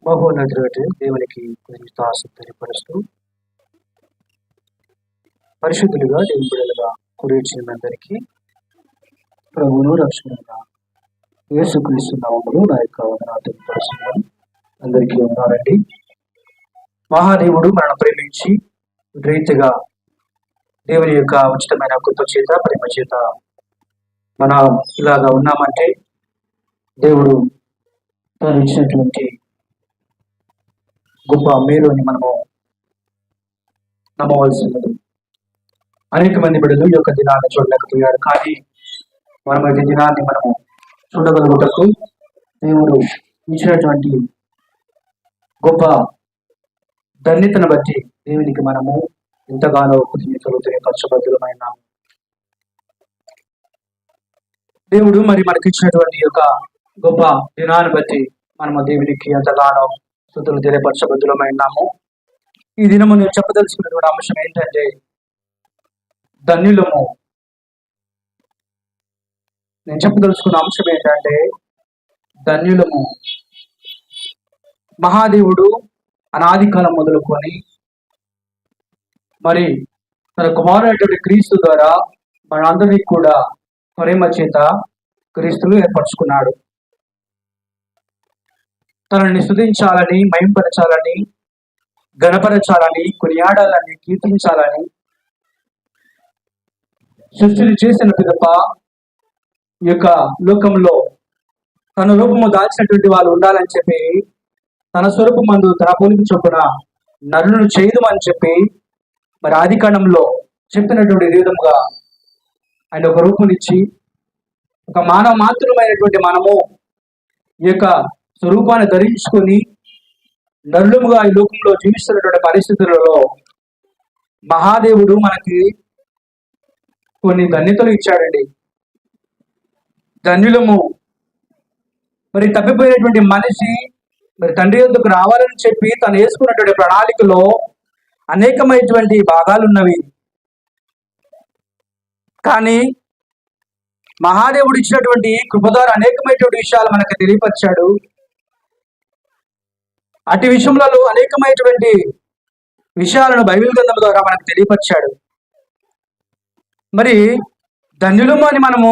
మహోన్నతుడు దేవునికి కృతజ్ఞతాస్తుతులు తెలియపరుస్తూ పరిశుద్ధులుగా దేవుని బిడ్డలుగా కూడి వచ్చిన అందరికీ ప్రభువును రక్షణగా యేసుక్రీస్తు నామములో నా యొక్క వందనాలు తెలియపరుస్తున్నాను. అందరికీ ఉన్నారండి. మహాదేవుడు మనల్ని ప్రేమించి రీతిగా దేవుని యొక్క ఉచితమైన కృప చేత ప్రేమ చేత మనం ఇలాగా ఉన్నామంటే దేవుడు తను ఇచ్చినటువంటి గొప్ప మేలుని మనము నమ్మవలసినది. అనేక మంది బిడ్డలు ఈ యొక్క దినాన్ని చూడలేకపోయారు, కానీ మనం ఈ దినాన్ని మనము చూడగలుగుటకు దేవుడు ఇచ్చినటువంటి గొప్ప ధన్యతను బట్టి దేవునికి మనము ఎంతగానో కృతజ్ఞతలు తెలియపరచబద్ధులమైన దేవుడు మరి మనకి ఇచ్చినటువంటి యొక్క గొప్ప దినాన్ని బట్టి మనము దేవునికి ఎంతగానో స్తుతులు తెలియపరచబద్ధులమైనాము. ఈ దినము నేను చెప్పదలుచుకున్నటువంటి అంశం ఏంటంటే ధన్యులము. నేను చెప్పదలుచుకున్న అంశం ఏంటంటే ధన్యులము. మహాదేవుడు అనాది కాలం మొదలుకొని మరి తన కుమారుడైనటువంటి క్రీస్తు ద్వారా మనందరినీ కూడా ప్రేమ చేత క్రీస్తులు ఏర్పరచుకున్నాడు. తనని స్తుతించాలని, మహింపరచాలని, గణపరచాలని, కొనియాడాలని, కీర్తించాలని సృష్టిని చేసిన పిదప ఈ యొక్క లోకంలో తన రూపము దాల్చినటువంటి వాళ్ళు ఉండాలని చెప్పి తన స్వరూపమందు తన పోలిక చొప్పున నరులను చేయదమని చెప్పి మరి ఆది కాండంలో చెప్పినటువంటి విధంగా ఆయన ఒక రూపునిచ్చి ఒక మానవ మాతృమైనటువంటి మనము ఈ యొక్క స్వరూపాన్ని ధరించుకొని నరులముగా ఈ లోకంలో జీవిస్తున్నటువంటి పరిస్థితులలో మహాదేవుడు మనకి కొన్ని ధన్యతలు ఇచ్చాడండి. ధన్యులము. మరి తప్పిపోయినటువంటి మనిషి మరి తండ్రి యొద్దకు రావాలని చెప్పి తను వేసుకున్నటువంటి ప్రణాళికలో అనేకమైనటువంటి భాగాలు ఉన్నవి, కానీ మహాదేవుడు ఇచ్చినటువంటి కృప ద్వారా అనేకమైనటువంటి విషయాలు మనకు తెలియపరిచాడు. అటు విషయములలో అనేకమైనటువంటి విషయాలను బైబిల్ గ్రంథం ద్వారా మనకు తెలియపరిచాడు. మరి ధన్యులము అని మనము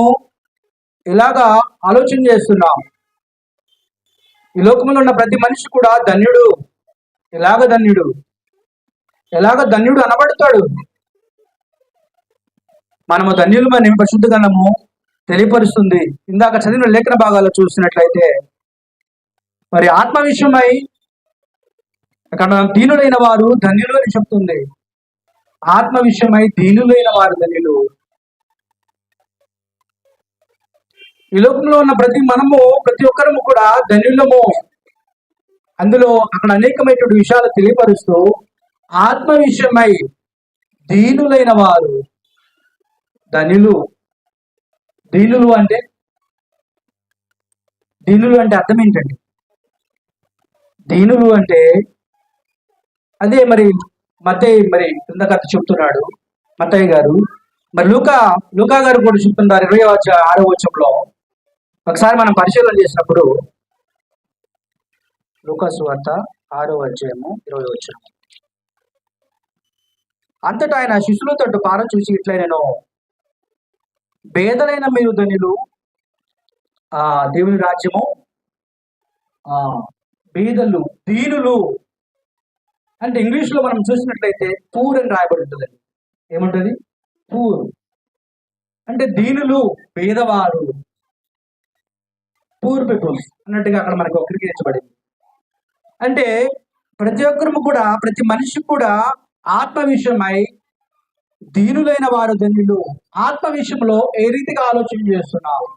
ఇలాగా ఆలోచన చేస్తున్నాం. ఈ లోకంలో ఉన్న ప్రతి మనిషి కూడా ధన్యుడు. ఎలాగ ధన్యుడు అనబడతాడు. మనము ధన్యులమని పరిశుద్ధ గ్రంథము తెలియపరుస్తుంది. ఇందాక చదివిన లేఖన భాగాల్లో చూసినట్లయితే మరి ఆత్మ విషయమై అక్కడ దీనులైన వారు ధన్యులు అని చెప్తుంది. ఆత్మ విషయమై దీనులైన వారు ధన్యులు. ఈ లోకంలో ఉన్న ప్రతి ఒక్కరము కూడా ధన్యులము. అందులో అక్కడ అనేకమైనటువంటి విషయాలు తెలియపరుస్తూ ఆత్మ విషయమై దీనులైన వారు ధన్యులు. దీనులు అంటే అర్థం ఏంటండి? దీనులు అంటే అదే మరి మత్తయి మరి కింద కథ చెప్తున్నాడు మత్తయ్య గారు. మరి లూకా గారు కూడా చెప్తున్నారు 26వ వచనంలో. ఒకసారి మనం పరిశీలన చేసినప్పుడు లూకా సువార్త 6వ అధ్యాయము 20వ వచనం. అంతటా ఆయన శిష్యులతో పార చూసి ఇట్లా, నేను పేదలైన మీరు ధన్యులు, దేవుని రాజ్యము బీదలు దీనులు అంటే ఇంగ్లీష్లో మనం చూసినట్లయితే పూర్ అని రాయబడి ఉంటుందండి. ఏముంటుంది? పూర్ అంటే దీనులు, పేదవారు, పూర్ పీపుల్స్ అన్నట్టుగా అక్కడ మనకు ఒకరికించబడింది. అంటే ప్రతి ఒక్కరు కూడా, ప్రతి మనిషి కూడా ఆత్మ విషయమై దీనులైన వారు ధన్యులు. ఆత్మ విషయంలో ఏ రీతిగా ఆలోచన చేస్తున్నారు?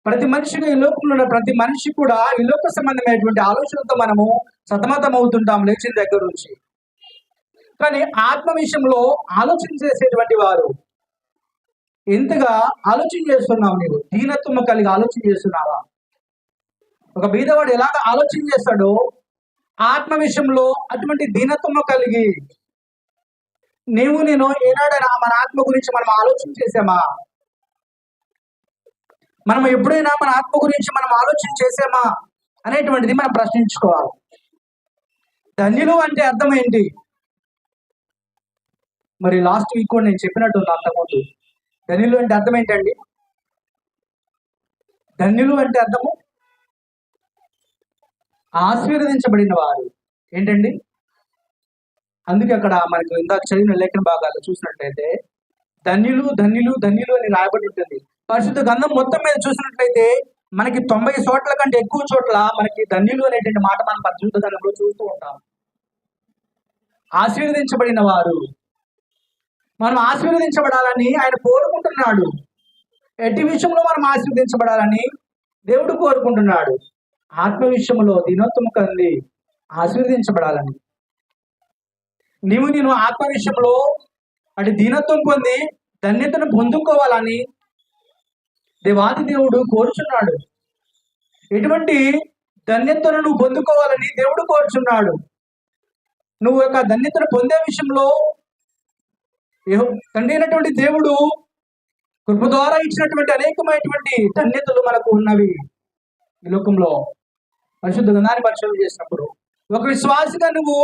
ప్రతి మనిషిగా ఈ లోకంలో ఉన్న ప్రతి మనిషి కూడా ఈ లోక సంబంధమైనటువంటి ఆలోచనతో మనము సతమతం అవుతుంటాం లేచిన దగ్గర నుంచి. కానీ ఆత్మ విషయంలో ఆలోచన చేసేటువంటి వారు ఎంతగా ఆలోచన చేస్తున్నావు? నీవు దీనత్వం కలిగి ఆలోచన చేస్తున్నావా? ఒక బీదవాడు ఎలాగ ఆలోచన చేస్తాడో ఆత్మ విషయంలో అటువంటి దీనత్వం కలిగి నేను ఏనాడైనా మన ఆత్మ గురించి మనం ఆలోచన చేసామా? మనం ఎప్పుడైనా మన ఆత్మ గురించి మనం ఆలోచన చేసామా అనేటువంటిది మనం ప్రశ్నించుకోవాలి. ధన్యులు అంటే అర్థం ఏంటి? మరి లాస్ట్ వీక్ కూడా నేను చెప్పినట్టు అంతకుముందు, ధన్యులు అంటే అర్థం ఏంటండి? ధన్యులు అంటే అర్థము ఆశీర్వదించబడిన వారు. ఏంటండి? అందుకే అక్కడ మనకు ఇందాక చదివిన లేఖన భాగాల్లో చూసినట్లయితే ధన్యులు ధన్యులు ధన్యులు అని రాయబడి ఉంటుంది. పరిశుద్ధ గ్రంథం మొత్తం మీద చూసినట్లయితే మనకి 90 చోట్ల కంటే ఎక్కువ చోట్ల మనకి ధన్యులు అనేటువంటి మాట మనం పరిశుద్ధ గ్రంథంలో చూస్తూ ఉంటాం. ఆశీర్వదించబడిన వారు. మనం ఆశీర్వదించబడాలని ఆయన కోరుకుంటున్నాడు. ఎట్టి విషయంలో మనం ఆశీర్వదించబడాలని దేవుడు కోరుకుంటున్నాడు. ఆత్మ విషయంలో దీనోత్తము కలిగి ఆశీర్వదించబడాలని. నేను ఆత్మ విషయంలో అటు దీనత్వం పొంది ధన్యతను పొందుకోవాలని దేవాది దేవుడు కోరుచున్నాడు. ఎటువంటి ధన్యతను నువ్వు పొందుకోవాలని దేవుడు కోరుచున్నాడు. నువ్వు యొక్క ధన్యతను పొందే విషయంలో తండ్రి అయినటువంటి దేవుడు కృప ద్వారా ఇచ్చినటువంటి అనేకమైనటువంటి ధన్యతలు మనకు ఉన్నవి ఈ లోకంలో. పరిశుద్ధ గ్రంథాన్ని పరిశోధన చేసినప్పుడు ఒక విశ్వాసిగా నువ్వు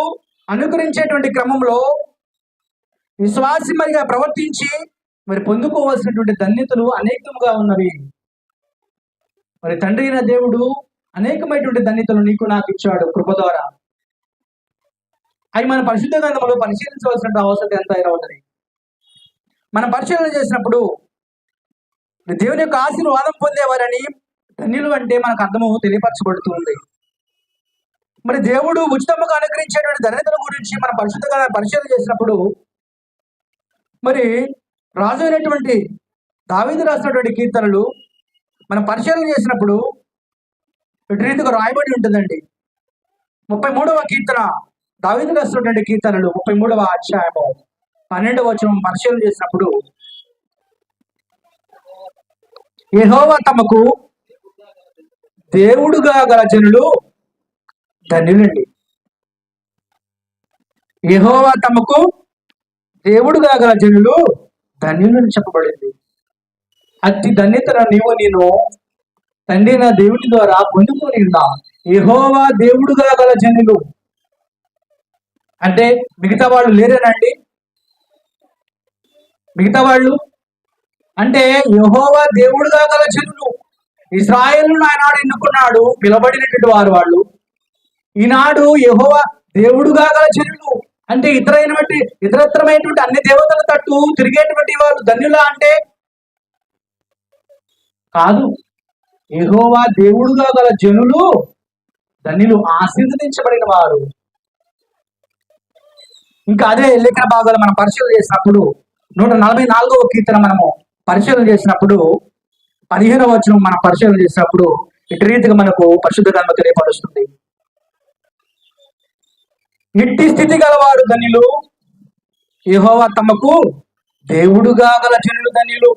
అనుకరించేటువంటి క్రమంలో విశ్వాసి మరిగా ప్రవర్తించి మరి పొందుకోవాల్సినటువంటి ధన్యతలు అనేకముగా ఉన్నవి. మరి తండ్రి అయిన దేవుడు అనేకమైనటువంటి ధన్యతలు నీకు నాకు ఇచ్చాడు కృప ద్వారా. అవి మన పరిశుద్ధ గ్రంథంలో పరిశీలించవలసిన అవసరం ఎంతైనా ఉన్నది. మనం పరిశీలన చేసినప్పుడు దేవుని యొక్క ఆశీర్వాదం పొందేవారని ధన్యులు అంటే మనకు అర్థము తెలియపరచబడుతుంది. మరి దేవుడు ఉచితంగా అనుగ్రహించేటువంటి ధన్యతల గురించి మనం పరిశుద్ధంగా పరిశీలన చేసినప్పుడు మరి రాజు అయినటువంటి దావీదు రాసినటువంటి కీర్తనలు మనం పరిశీలన చేసినప్పుడు ఇటు రీతిగా రాయబడి ఉంటుందండి. 33వ కీర్తన, దావీదు రాసినటువంటి కీర్తనలు 33వ అధ్యాయము 12వ వచనం పరిశీలన చేసినప్పుడు యెహోవా తమకు దేవుడుగా గల జనులు ధన్యులండి. యెహోవా తమకు దేవుడుగా గల జనులు ధన్యులని చెప్పబడింది. అతి ధన్యతను నేను తండ్రి నా దేవుడి ద్వారా పొందుకొని ఉన్నా. యెహోవా దేవుడుగా గల జనులు అంటే మిగతా వాళ్ళు లేరేనండి? మిగతా వాళ్ళు అంటే యెహోవా దేవుడుగా గల జనులు. ఇశ్రాయేలును ఆనాడు ఎన్నుకున్నాడు, పిలబడినటువంటి వారు వాళ్ళు. ఈనాడు యెహోవా దేవుడుగా గల జనులు అంటే ఇతరత్రమైనటువంటి అన్ని దేవతల తట్టు తిరిగేటువంటి వాళ్ళు ధన్యులా అంటే కాదు. యెహోవా దేవుడుగా గల జనులు ధన్యులు, ఆశీర్వదించబడిన వారు. ఇంకా అదే లేఖన భాగాలు మనం పరిశీలన చేసినప్పుడు 144వ కీర్తన మనము పరిశీలన చేసినప్పుడు 15వ వచనం మనం పరిశీలన చేసినప్పుడు ఇటు రీతిగా మనకు పరిశుద్ధ గ్రంథం తెలియపరుస్తుంది. ఇట్టి స్థితి గలవారు ధన్యులు, యెహోవా తమకు దేవుడుగా గల జనులు ధన్యులు.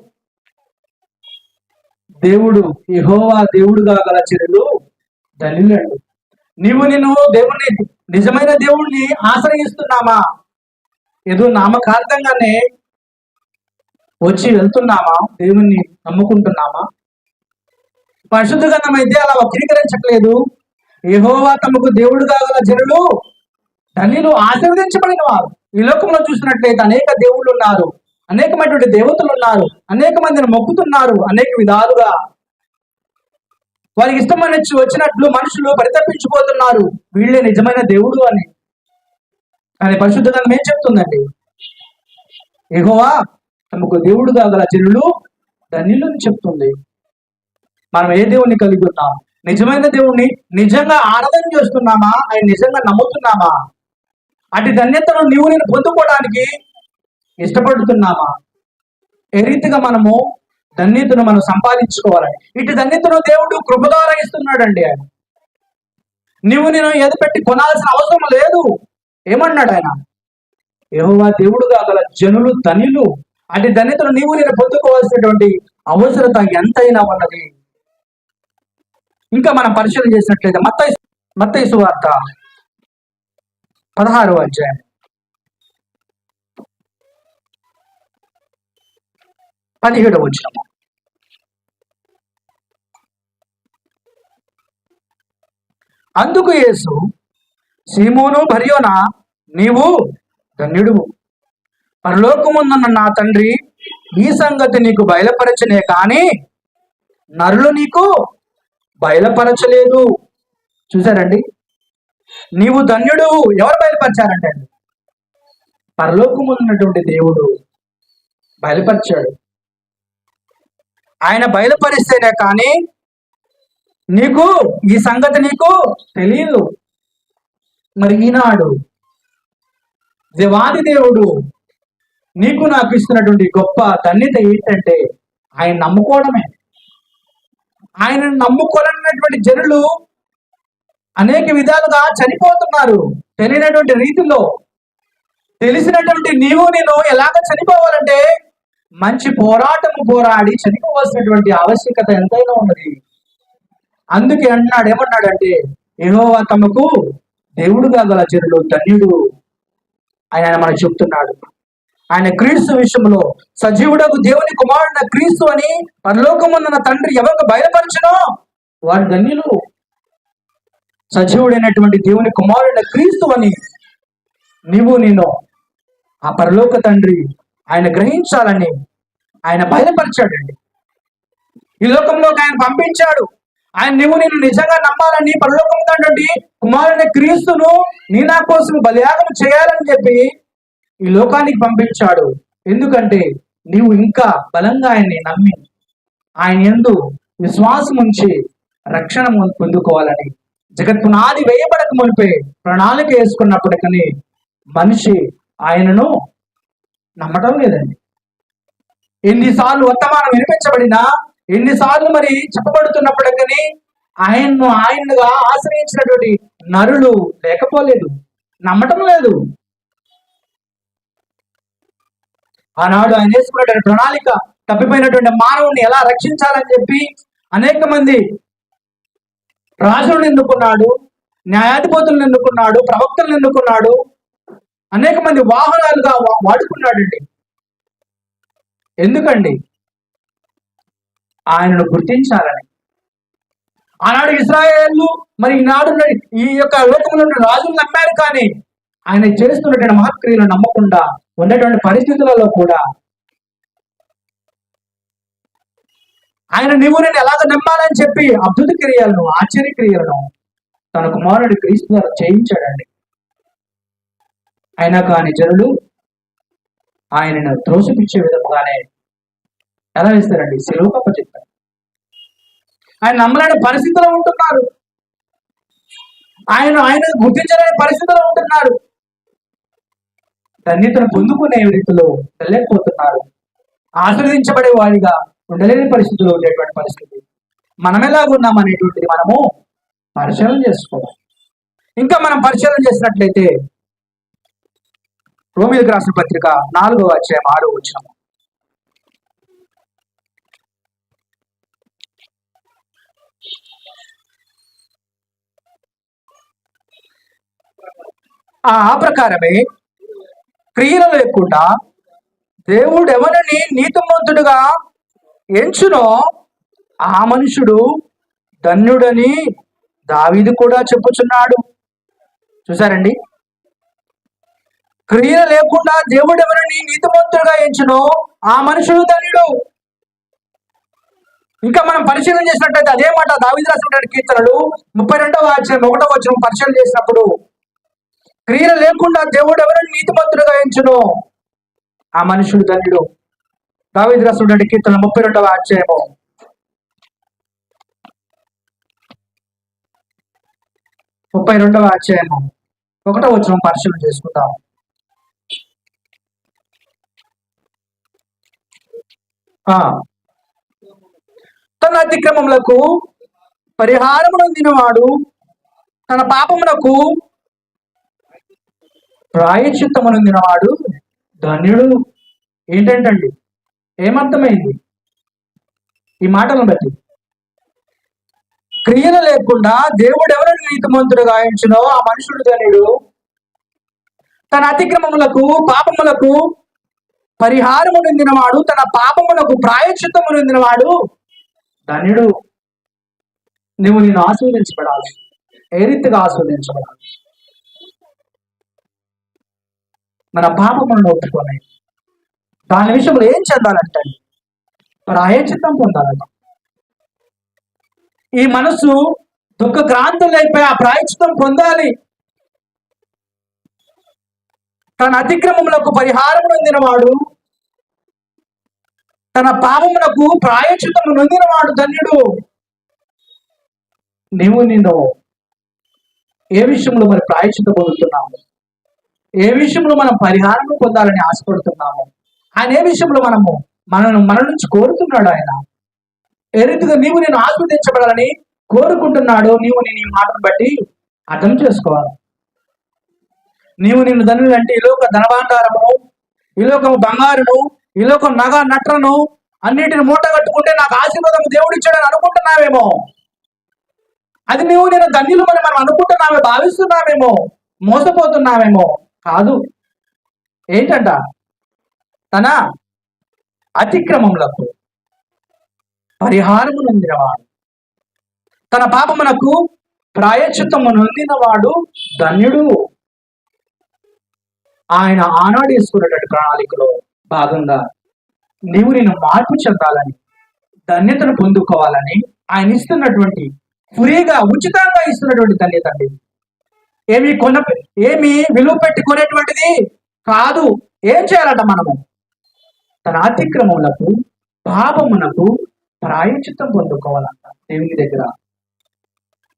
దేవుడు యెహోవా దేవుడుగా గల జనులు ధన్యులండి. నేను దేవుణ్ణి, నిజమైన దేవుణ్ణి ఆశ్రయిస్తున్నామా? ఏదో నామకార్థంగానే వచ్చి వెళ్తున్నామా? దేవుణ్ణి నమ్ముకుంటున్నామా? పరిశుద్ధ గ్రంథం అయితే అలా వక్రీకరించట్లేదు. యెహోవా తమకు దేవుడుగా గల జనులు ధన్యులు, ఆశీర్వదించబడిన వారు. ఈ లోకంలో చూసినట్లయితే అనేక దేవుళ్ళు ఉన్నారు, అనేకమైనటువంటి దేవతలు ఉన్నారు, అనేక మందిని మొక్కుతున్నారు. అనేక విధాలుగా వారికి ఇష్టమైన వచ్చినట్లు మనుషులు పరితపించిపోతున్నారు, వీళ్ళే నిజమైన దేవుడు అని. కానీ పరిశుద్ధ గ్రంథం ఏం చెప్తుందండి? యెహోవా తమకు దేవుడుగా గల జనులు ధన్యులు అని చెప్తుంది. మనం ఏ దేవుణ్ణి కలిగి ఉన్నాం? నిజమైన దేవుణ్ణి నిజంగా ఆరాధన చేస్తున్నామా? ఆయన నిజంగా నమ్ముతున్నామా? అటు ధన్యతను నేను పొందుకోవడానికి ఇష్టపడుతున్నామా? ఏ రీతిగా మనము ధన్యతను మనం సంపాదించుకోవాలని, ఇటు ధన్యతను దేవుడు కృప ద్వారా ఇస్తున్నాడండి. ఆయన నేను ఏది పెట్టి కొనాల్సిన అవసరం లేదు. ఏమన్నాడు ఆయన? యెహోవా దేవుడుగా గల జనులు ధన్యులు. అటు ధన్యతను నేను పొందుకోవాల్సినటువంటి అవసరత ఎంతైనా ఉన్నది. ఇంకా మనం పరిశీలన చేసినట్లయితే మత్తయి సువార్త 16వ అధ్యాయం 17వ వచనం. అందుకు యేసు సీమోను బర్యోనా, నీవు ధన్యుడువు. పరలోకముందున్న నా తండ్రి ఈ సంగతి నీకు బయలుపరచనే కానీ నరులు నీకు బయలుపరచలేదు. చూసారండి, నీవు ధన్యుడు ఎవరు బయలుపరిచారంటే అండి, పరలోకమున్నటువంటి దేవుడు బయలుపరిచాడు. ఆయన బయలుపరిస్తేనే కానీ నీకు ఈ సంగతి నీకు తెలియదు. మరి ఈనాడు దేవాది దేవుడు నీకు నాకు ఇస్తున్నటువంటి గొప్ప ధన్యత ఏంటంటే ఆయన నమ్ముకోవడమే. ఆయన నమ్ముకోనటువంటి జనులు అనేక విధాలుగా చనిపోతున్నారు. తెలియనటువంటి రీతిలో. తెలిసినటువంటి నీవు నేను ఎలాగ చనిపోవాలంటే మంచి పోరాటము పోరాడి చనిపోవాల్సినటువంటి ఆవశ్యకత ఎంతైనా ఉన్నది. అందుకే ఏమన్నాడంటే యెహోవా తమకు దేవుడుగా గల జనులు ధన్యుడు ఆయన మనకు చెప్తున్నాడు. ఆయన క్రీస్తు విషయంలో సజీవుడకు దేవుని కుమారుడైన క్రీస్తు అని పరలోకమున్న తండ్రి ఎవరికి బయలుపరచనో వారు ధన్యులు. సజీవుడైనటువంటి దేవుని కుమారుడైన క్రీస్తు అని నీవు నేను ఆ పరలోక తండ్రి ఆయన గ్రహించాలని ఆయన బయలుపరిచాడండి. ఈ లోకంలోకి ఆయన పంపించాడు. ఆయన నువ్వు నేను నిజంగా నమ్మాలని పరలోకం తండ్రి కుమారుని క్రీస్తును నీ నా కోసం బలియాగం చేయాలని చెప్పి ఈ లోకానికి పంపించాడు. ఎందుకంటే నీవు ఇంకా బలంగా ఆయన్ని నమ్మి ఆయన యందు విశ్వాసం ఉంచి రక్షణ పొందుకోవాలని జగత్పునాది వేయబడక మునిపే ప్రణాళిక వేసుకున్నప్పటికీ మనిషి ఆయనను నమ్మటం లేదండి. ఎన్నిసార్లు వర్తమానం వినిపించబడినా, ఎన్నిసార్లు మరి చెప్పబడుతున్నప్పటికీ ఆయన్నుగా ఆశ్రయించినటువంటి నరులు లేకపోలేదు, నమ్మటం లేదు. ఆనాడు ఆయన వేసుకున్నటువంటి ప్రణాళిక తప్పిపోయినటువంటి మానవుని ఎలా రక్షించాలని చెప్పి అనేక మంది రాజులను ఎన్నుకున్నాడు, న్యాయాధిపతులను ఎన్నుకున్నాడు, ప్రవక్తలను ఎన్నుకున్నాడు, అనేక మంది వాహనాలుగా వాడుకున్నాడండి. ఎందుకండి? ఆయనను గుర్తించాలని. ఆనాడు ఇశ్రాయేలు మరి ఈనాడు ఈ యొక్క లోకంలో రాజులు నమ్మారు, కానీ ఆయన చేస్తున్నటువంటి మహత్క్రియలు నమ్మకుండా ఉన్నటువంటి పరిస్థితులలో కూడా ఆయన నువ్వు నేను ఎలాగ నమ్మాలని చెప్పి అద్భుత క్రియలను, ఆశ్చర్య క్రియలను తన కుమారుడి క్రీస్తు ద్వారా చేయించాడండి. అయినా కానీ జనులు ఆయనను త్రోసిపిచ్చే విధముగానే ఎలా వేస్తారండి? సిలువకు అప్పచెప్పారు. ఆయన నమ్మలేని పరిస్థితిలో ఉంటున్నారు. ఆయన గుర్తించలేని పరిస్థితిలో ఉంటున్నారు. ధన్యతను పొందుకునే రీతిలో వెళ్ళలేకపోతున్నారు. ఆశీర్వదించబడే వాడిగా ఉండలేని పరిస్థితిలో ఉండేటువంటి పరిస్థితి. మనం ఎలాగున్నామనేటువంటిది మనము పరిశీలన చేసుకోవాలి. ఇంకా మనం పరిశీలన చేసినట్లయితే రోమీయులకు రాసిన పత్రిక 4వ అధ్యాయం 6వ వచనం. ఆ ప్రకారమే క్రియలు లేకుండా దేవుడు ఎవరిని నీతిమంతుడుగా ఎంచునో ఆ మనుషుడు ధన్యుడని దావీదు కూడా చెప్పుచున్నాడు. చూసారండి, క్రియ లేకుండా దేవుడు ఎవరిని నీతిమంతుడుగా ఎంచునో ఆ మనుషుడు ధన్యుడు. ఇంకా మనం పరిశీలన చేసినట్లయితే అదే మాట దావీదు రాసిన కీర్తనలు 32వ అధ్యాయం 1వ వచనం పరిశీలన చేసినప్పుడు, క్రియలు లేకుండా దేవుడు ఎవరిని నీతిమంతుడుగా ఎంచునో ఆ మనుషుడు ధన్యుడు. దావీదు రాసిన కీర్తన 32వ అధ్యాయము 32వ అధ్యాయము 1వ వచనం పరిశీలన చేసుకుందాం. తన అతిక్రమములకు పరిహారమునొందినవాడు తన పాపమునకు ప్రాయశ్చిత్తమునొందినవాడు ధన్యుడు. ఏంటంటండి? ఏమర్థమైంది ఈ మాటలను బట్టి? క్రియలు లేకుండా దేవుడు ఎవరిని నీతిమంతుడుగా ఎంచునో ఆ మనుషుడు ధన్యుడు. తన అతిక్రమములకు పాపములకు పరిహారము నొందినవాడు తన పాపములకు ప్రాయశ్చిత్తము నొందినవాడు ధన్యుడు. నువ్వు నేను ఆస్వాదించబడాలి. ఏ రీతిగా ఆస్వాదించబడాలి? మన పాపములను ఒప్పుకొని దాని విషయంలో ఏం చెందాలంటే ప్రాయశ్చిత్తం పొందాలంట. ఈ మనసు దుఃఖక్రాంతులైపోయి ఆ ప్రాయశ్చిత్తం పొందాలి. తన అతిక్రమములకు పరిహారం నొందినవాడు, తన పాపములకు ప్రాయశ్చిత్తము నొందినవాడు ధన్యుడు. నేను ఏ విషయంలో మరి ప్రాయశ్చిత్తం పొందుతున్నాము? ఏ విషయంలో మనం పరిహారం పొందాలని ఆశపడుతున్నాము? ఆయన ఏ విషయంలో మన నుంచి కోరుతున్నాడు? ఆయన ఏ రీతిగా నేను ఆస్వాదించబడాలని కోరుకుంటున్నాడు? నీ మాటను బట్టి అర్థం చేసుకోవాలి. నేను ధనులు అంటే ఈ లోక ధనభాండారము, ఈ లోకము బంగారును, ఈ లోకం నగ నట్రను అన్నిటిని మూట కట్టుకుంటే నాకు ఆశీర్వాదం దేవుడిచ్చాడని అనుకుంటున్నావేమో. అది నేను ధన్యులు మనం అనుకుంటున్నామే, భావిస్తున్నామేమో, మోసపోతున్నామేమో. కాదు. ఏంటంట? తన అతిక్రమములకు పరిహారము నొందినవాడు, తన పాపమునకు ప్రాయశ్చిత్తము నొందినవాడు ధన్యుడు. ఆయన ఆనాడు వేసుకున్నటువంటి ప్రణాళికలో భాగంగా నేను మార్పు చెందాలని, ధన్యతను పొందుకోవాలని ఆయన ఇస్తున్నటువంటి ఫ్రీగా ఉచితంగా ఇస్తున్నటువంటి ధన్యత అండి. ఏమి విలువ పెట్టి కొనేటువంటిది కాదు. ఏం చేయాలంట? మనము తన అతిక్రమములకు పాపమునకు ప్రాయశ్చిత్తం పొందుకోవాలంట దేవుని దగ్గర.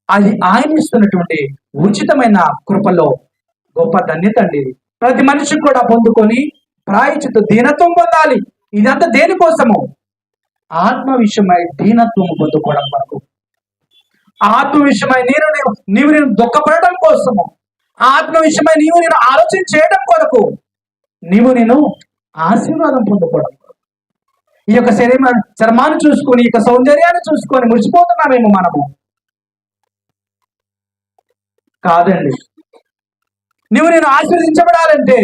అది ఆయన ఇస్తున్నటువంటి ఉచితమైన కృపలో గొప్ప ధన్యత అండి. ప్రతి మనిషి కూడా పొందుకొని ప్రాయశ్చిత్త దీనత్వం పొందాలి. ఇదంతా దేనికోసము? ఆత్మ విషయమై దీనత్వం పొందుకోవడం కొరకు, ఆత్మ విషయమై నేను దుఃఖపడడం కోసము, ఆత్మ విషయమై నేను ఆలోచన చేయడం కొరకు, నేను ఆశీర్వాదం పొందుకోవడం కొరకు. ఈ యొక్క చర్మాన్ని చూసుకొని, ఈ యొక్క సౌందర్యాన్ని చూసుకొని మురిసిపోతున్నామేమో మనము. కాదండి. నేను ఆశీర్వదించబడాలంటే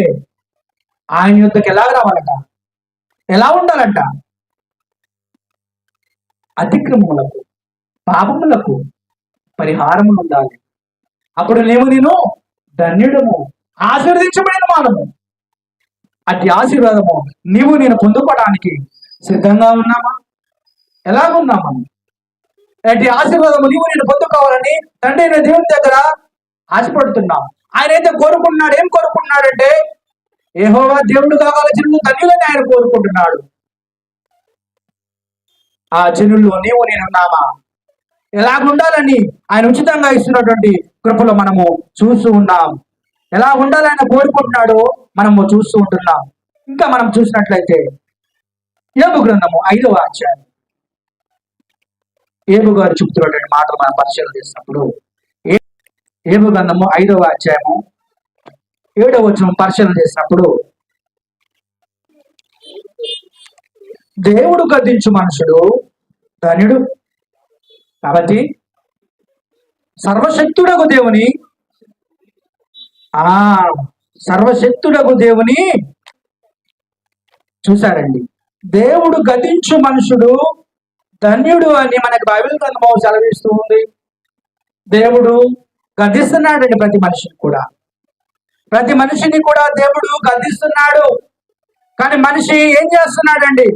ఆయన యుద్ధకి ఎలా రావాలంట? ఎలా ఉండాలంట? అతిక్రమములకు పాపములకు పరిహారము ఉండాలి. అప్పుడు నేను ధన్యుడము, ఆశీర్వదించబడిన మానము. అతి ఆశీర్వాదము నేను పొందుకోవడానికి సిద్ధంగా ఉన్నామా? ఎలాగున్నామా? అతి ఆశీర్వాదము నేను పొందుకోవాలని తండ్రి అయిన దేవుని దగ్గర ఆశపడుతున్నాం. ఆయన అయితే కోరుకుంటున్నాడు. ఏం కోరుకుంటున్నాడంటే యెహోవా దేవుడు కాగల జనులు ధన్యులని ఆయన కోరుకుంటున్నాడు. ఆ జనుల్లో నేనున్నామా? ఎలాగుండాలని ఆయన ఉచితంగా ఇస్తున్నటువంటి కృపలో మనము చూస్తూ ఉన్నాం. ఎలా ఉండాలని కోరుకుంటున్నాడో మనము చూస్తూ ఉంటున్నాం. ఇంకా మనం చూసినట్లయితే యోబు గ్రంథము 5వ అధ్యాయం, యోబు గారు చెబుతున్నటువంటి మాటలు మనం పరిశీలన చేసినప్పుడు, యోబు గ్రంథము 5వ అధ్యాయము 7వ వచనం పరిశీలన చేసినప్పుడు, దేవుడు గద్దించు మనుషుడు ధన్యుడు. కాబట్టి సర్వశక్తుడగు దేవుని చూశారండి. దేవుడు గతించు మనుషుడు ధన్యుడు అని మనకి బైబిల్ గ్రంథం సెలవిస్తూ ఉంది. దేవుడు గద్దిస్తున్నాడండి ప్రతి మనిషిని కూడా దేవుడు గద్దిస్తున్నాడు. కానీ మనిషి ఏం చేస్తున్నాడండి?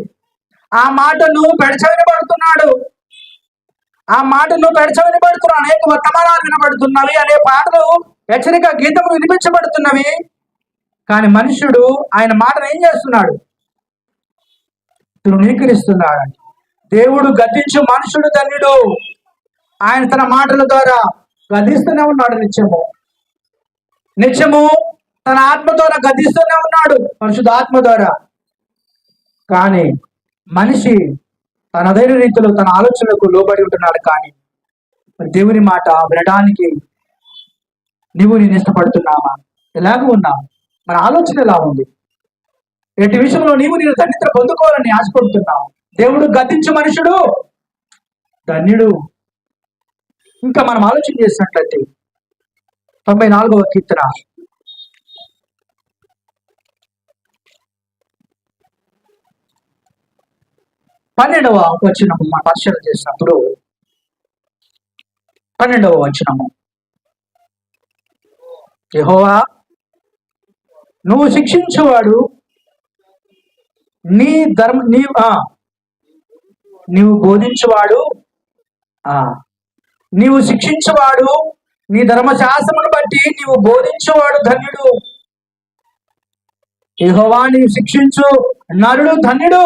ఆ మాటను పెడచవినబడుతున్నాడు. అనేక వర్తమానాలు వినబడుతున్నవి, అనే పాటలు హెచ్చరిక గీతములు వినిపించబడుతున్నవి. కానీ మనుషుడు ఆయన మాటను ఏం చేస్తున్నాడు? తృణీకరిస్తున్నాడు. దేవుడు గద్దించు మనుషుడు ధన్యుడు. ఆయన తన మాటల ద్వారా గద్దిస్తూనే ఉన్నాడు. నిత్యము తన ఆత్మ ద్వారా గద్దిస్తూనే ఉన్నాడు, పరిశుద్ధ ఆత్మ ద్వారా. కానీ మనిషి తనదైన రీతిలో తన ఆలోచనలకు లోబడి ఉంటున్నాడు. కానీ దేవుని మాట వినడానికి నేను ఇష్టపడుతున్నామా? ఎలాగ ఉన్నావు? మన ఆలోచన ఎలా ఉంది? ఎట్టి విషయంలో నేను ధన్యత పొందుకోవాలని ఆశపడుతున్నావు. దేవుడు గద్దించు మనుషుడు ధన్యుడు. ఇంకా మనం ఆలోచన చేసినట్లయితే 94వ కీర్తన 12వ వచనము మనం పరిశీలన చేసినప్పుడు, 12వ వచనము, యెహోవా నువ్వు శిక్షించువాడు నీ ధర్మ నీవు బోధించువాడు నీవు శిక్షించువాడు నీ ధర్మశాస్త్రమును బట్టి నీవు బోధించువాడు ధన్యుడు. యెహోవా నీవు శిక్షించు నరుడు ధన్యుడు.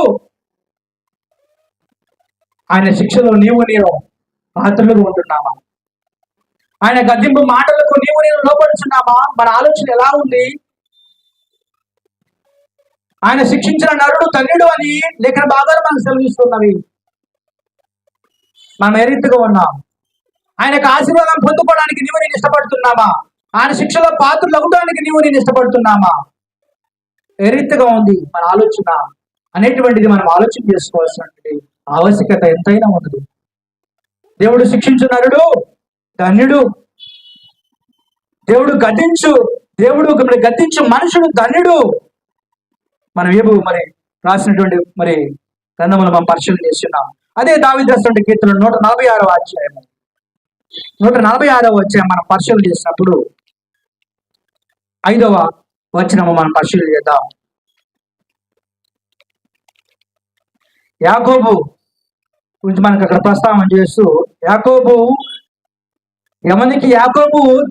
ఆయన శిక్షలో నేను పాత్రలుగా ఉంటున్నామా? ఆయన గద్దింపు మాటలకు నేను లోపడుచున్నామా? మన ఆలోచన ఎలా ఉంది? ఆయన శిక్షించిన నరుడు ధన్యుడు అని లేఖన భాగాలు మనకు సెలవిస్తున్నవి. మనం ఏ రీతిగా ఉన్నాం? ఆయనకు ఆశీర్వాదం పొందుకోవడానికి నేను ఇష్టపడుతున్నామా? ఆయన శిక్షలో పాత్రలు అవ్వడానికి నేను ఇష్టపడుతున్నామా? ఏ రీతిగా ఉంది మన ఆలోచన అనేటువంటిది మనం ఆలోచన చేసుకోవాల్సినటువంటి ఆవశ్యకత ఎంతైనా ఉంది. దేవుడు శిక్షించు నరుడు ధన్యుడు. దేవుడు గద్దించు మనుషుడు ధన్యుడు. మనం మరి రాసినటువంటి మరి గ్రంథములు మనం పరిశీలన చేస్తున్నాం. అదే దావీదు రాసినటువంటి కీర్తన 146వ అధ్యాయము 146వ అధ్యాయం మనం పరిశీలన చేసినప్పుడు 5వ వచనము మనం పరిశీలన చేద్దాం. యాకోబు గురించి మనకు అక్కడ ప్రస్తావన చేస్తూ యాకోబు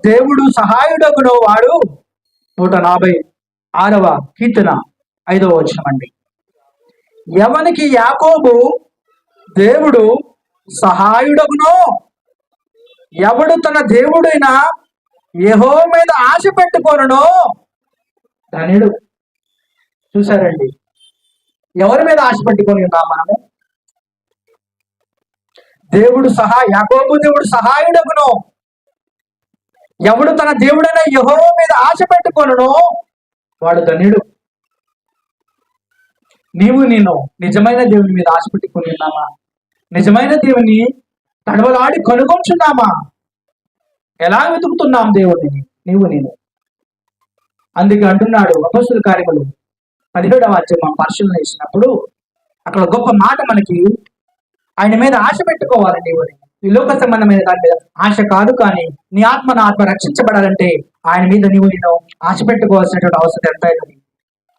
దేవుడు సహాయుడగును వాడు 146వ కీర్తన 5వ వచనం అండి. ఎవనికి యాకోబు దేవుడు సహాయుడగునో ఎవడు తన దేవుడైన యెహోవా మీద ఆశ పెట్టుకొనునో ధన్యుడు. చూసారండి, ఎవరి మీద ఆశ పెట్టుకొని ఉన్నాం మనము? యాకోబు దేవుడు సహాయుడగును ఎవడు తన దేవుడైన యెహోవా మీద ఆశ పెట్టుకొనునో వాడు ధన్యుడు. నేను నిజమైన దేవుని మీద ఆశ పెట్టుకొని ఉన్నామా? నిజమైన దేవుని తడవలాడి కనుగొంచున్నామా? ఎలా వెతుకుతున్నాం దేవుడిని? నేను అందుకే అంటున్నాడు అపోస్తలుల కార్యములు 17వ అధ్యాయం మనం పరిశీలన చేసినప్పుడు అక్కడ గొప్ప మాట మనకి, ఆయన మీద ఆశ పెట్టుకోవాలి. దేవుని ఈ లోక సంబంధమైన దాని మీద ఆశ కాదు, కానీ నీ ఆత్మ రక్షించబడాలంటే ఆయన మీద నేను ఆశ పెట్టుకోవాల్సినటువంటి అవసరం ఎంతైనది.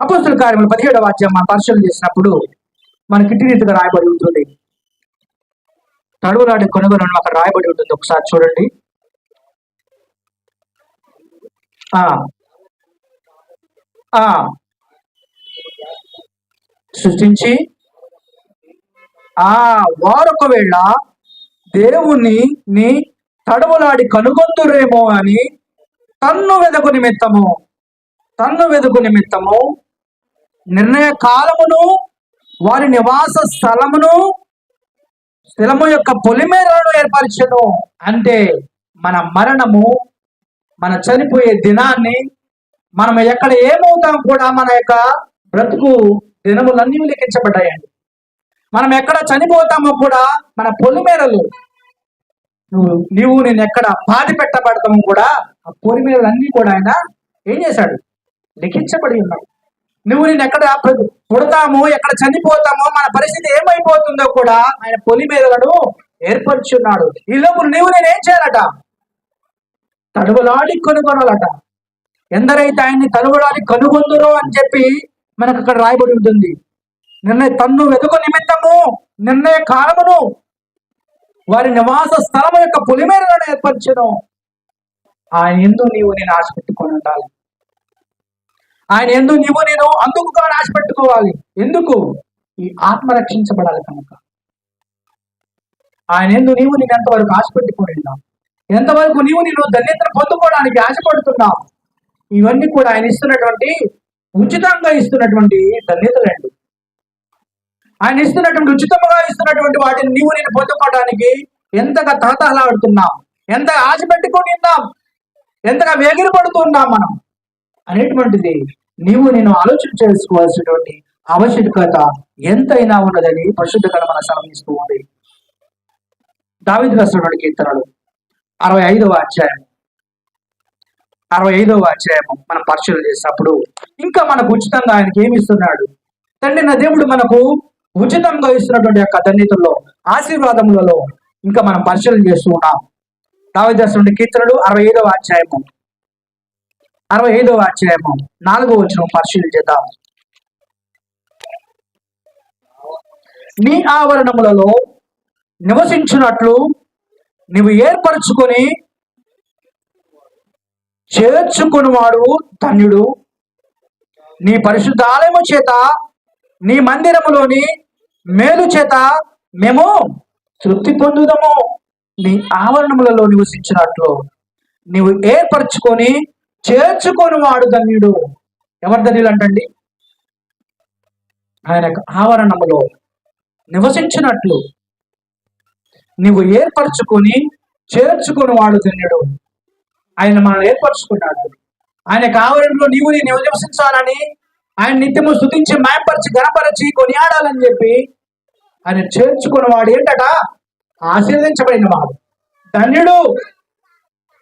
అపోస్తలుల కార్యములు 17వ అధ్యాయం మనం పరిశీలన చేసినప్పుడు మనకి ఇటు రీతిగా రాయబడి ఉంటుంది. తడువులాడి కొనుగోలు అక్కడ రాయబడి ఉంటుంది. ఒకసారి చూడండి. సృష్టించి వారు ఒకవేళ దేవుణ్ణి తడవులాడి కనుగొందురేమో అని తన్ను వెదుకు నిమిత్తము నిర్ణయ కాలమును వారి నివాస స్థలము యొక్క పొలిమేరలను ఏర్పరచను. అంటే మన మరణము, మన చనిపోయే దినాన్ని, మనం ఎక్కడ ఏమవుతాం కూడా మన యొక్క బ్రతుకు దినములన్నీ లెక్కించబడ్డాయండి. మనం ఎక్కడ చనిపోతామో కూడా మన పొలిమేరలు, నేను ఎక్కడ బాధి పెట్టబడతామో కూడా ఆ పొలిమేరలన్నీ కూడా ఆయన ఏం చేశాడు? లిఖించబడి ఉన్నాడు. నేను ఎక్కడ పుడతామో, ఎక్కడ చనిపోతామో, మన పరిస్థితి ఏమైపోతుందో కూడా ఆయన పొలిమేరలను ఏర్పరుచున్నాడు. ఈ లోపు నేనేం చేయాలట? తడువులాడి కనుగొనాలట. ఎందరైతే ఆయన్ని తడువులాడి కనుగొందురో అని చెప్పి మనకు అక్కడ రాయబడి ఉంటుంది. తన్ను వెదుకు నిమిత్తము నిర్ణయ కాలమును వారి నివాస స్థలము యొక్క పొలిమేరలను ఏర్పరచను. ఆయన యందు నేను ఆశ పెట్టుకొని ఉండాలి. ఆయన యందు నేను అందుకు కానీ ఆశ పెట్టుకోవాలి. ఎందుకు? ఈ ఆత్మ రక్షించబడాలి కనుక. ఆయన యందు నేను ఎంతవరకు ఆశ పెట్టుకొని ఉన్నావు? ఎంతవరకు నేను ధన్యతను పొందుకోవడానికి ఆశపడుతున్నావు? ఇవన్నీ కూడా ఆయన ఇస్తున్నటువంటి, ఉచితంగా ఇస్తున్నటువంటి ధన్యతలండి. ఆయన ఇస్తున్నటువంటి, ఉచితంగా ఇస్తున్నటువంటి వాటిని నేను పొందుకోవడానికి ఎంతగా తహతహలాడుతున్నాం, ఎంతగా ఆశ పెట్టుకొని ఉన్నాం, ఎంతగా వేగిరపడుతున్నాం మనం అనేటువంటిది నేను ఆలోచన చేసుకోవాల్సినటువంటి ఆవశ్యకత ఎంతైనా ఉన్నదని పరిశుద్ధ గ్రంథం మనకు సెలవిస్తూ ఉంది. దావీదు రాసినటువంటి కీర్తనలు 65వ అధ్యాయము మనం పరిశీలన చేసినప్పుడు ఇంకా మనకు ఉచితంగా ఆయనకి ఏమి ఇస్తున్నాడు? తండ్రి నా దేవుడు మనకు ఉచితంగా ఇస్తున్నటువంటి యొక్క ధన్యతల్లో, ఆశీర్వాదములలో ఇంకా మనం పరిశీలన చేస్తూ ఉన్నాం. దావీదు రాసినటువంటి కీర్తనలు 65వ అధ్యాయము 65వ అధ్యాయము 4వ వచనం పరిశీలించేద్దాం. నీ ఆవరణములలో నివసించున్నట్లు నీవు ఏర్పరచుకొని చేర్చుకునివాడు ధన్యుడు. నీ పరిశుద్ధాలయము చేత నీ మందిరములోని మేలు చేత మేము తృప్తి పొందుదము. నీ ఆవరణములలో నివసించినట్లు నీవు ఏర్పరచుకొని చేర్చుకొని వాడు ధన్యుడు. ఎవరు ధన్యులు అంటండి? ఆయన ఆవరణములో నివసించినట్లు నీవు ఏర్పరచుకొని చేర్చుకొని వాడు ధన్యుడు. ఆయన మనల్ని ఏర్పరచుకున్నాడు. ఆయన ఆవరణలో నీవు నేను నివసించాలని, ఆయన నిత్యము స్తుతించి మాయపరిచి గణపరిచి కొనియాడాలని చెప్పి ఆయన చేర్చుకున్న వాడు ఏంటట? ఆశీర్వదించబడిన వాడు ధన్యుడు.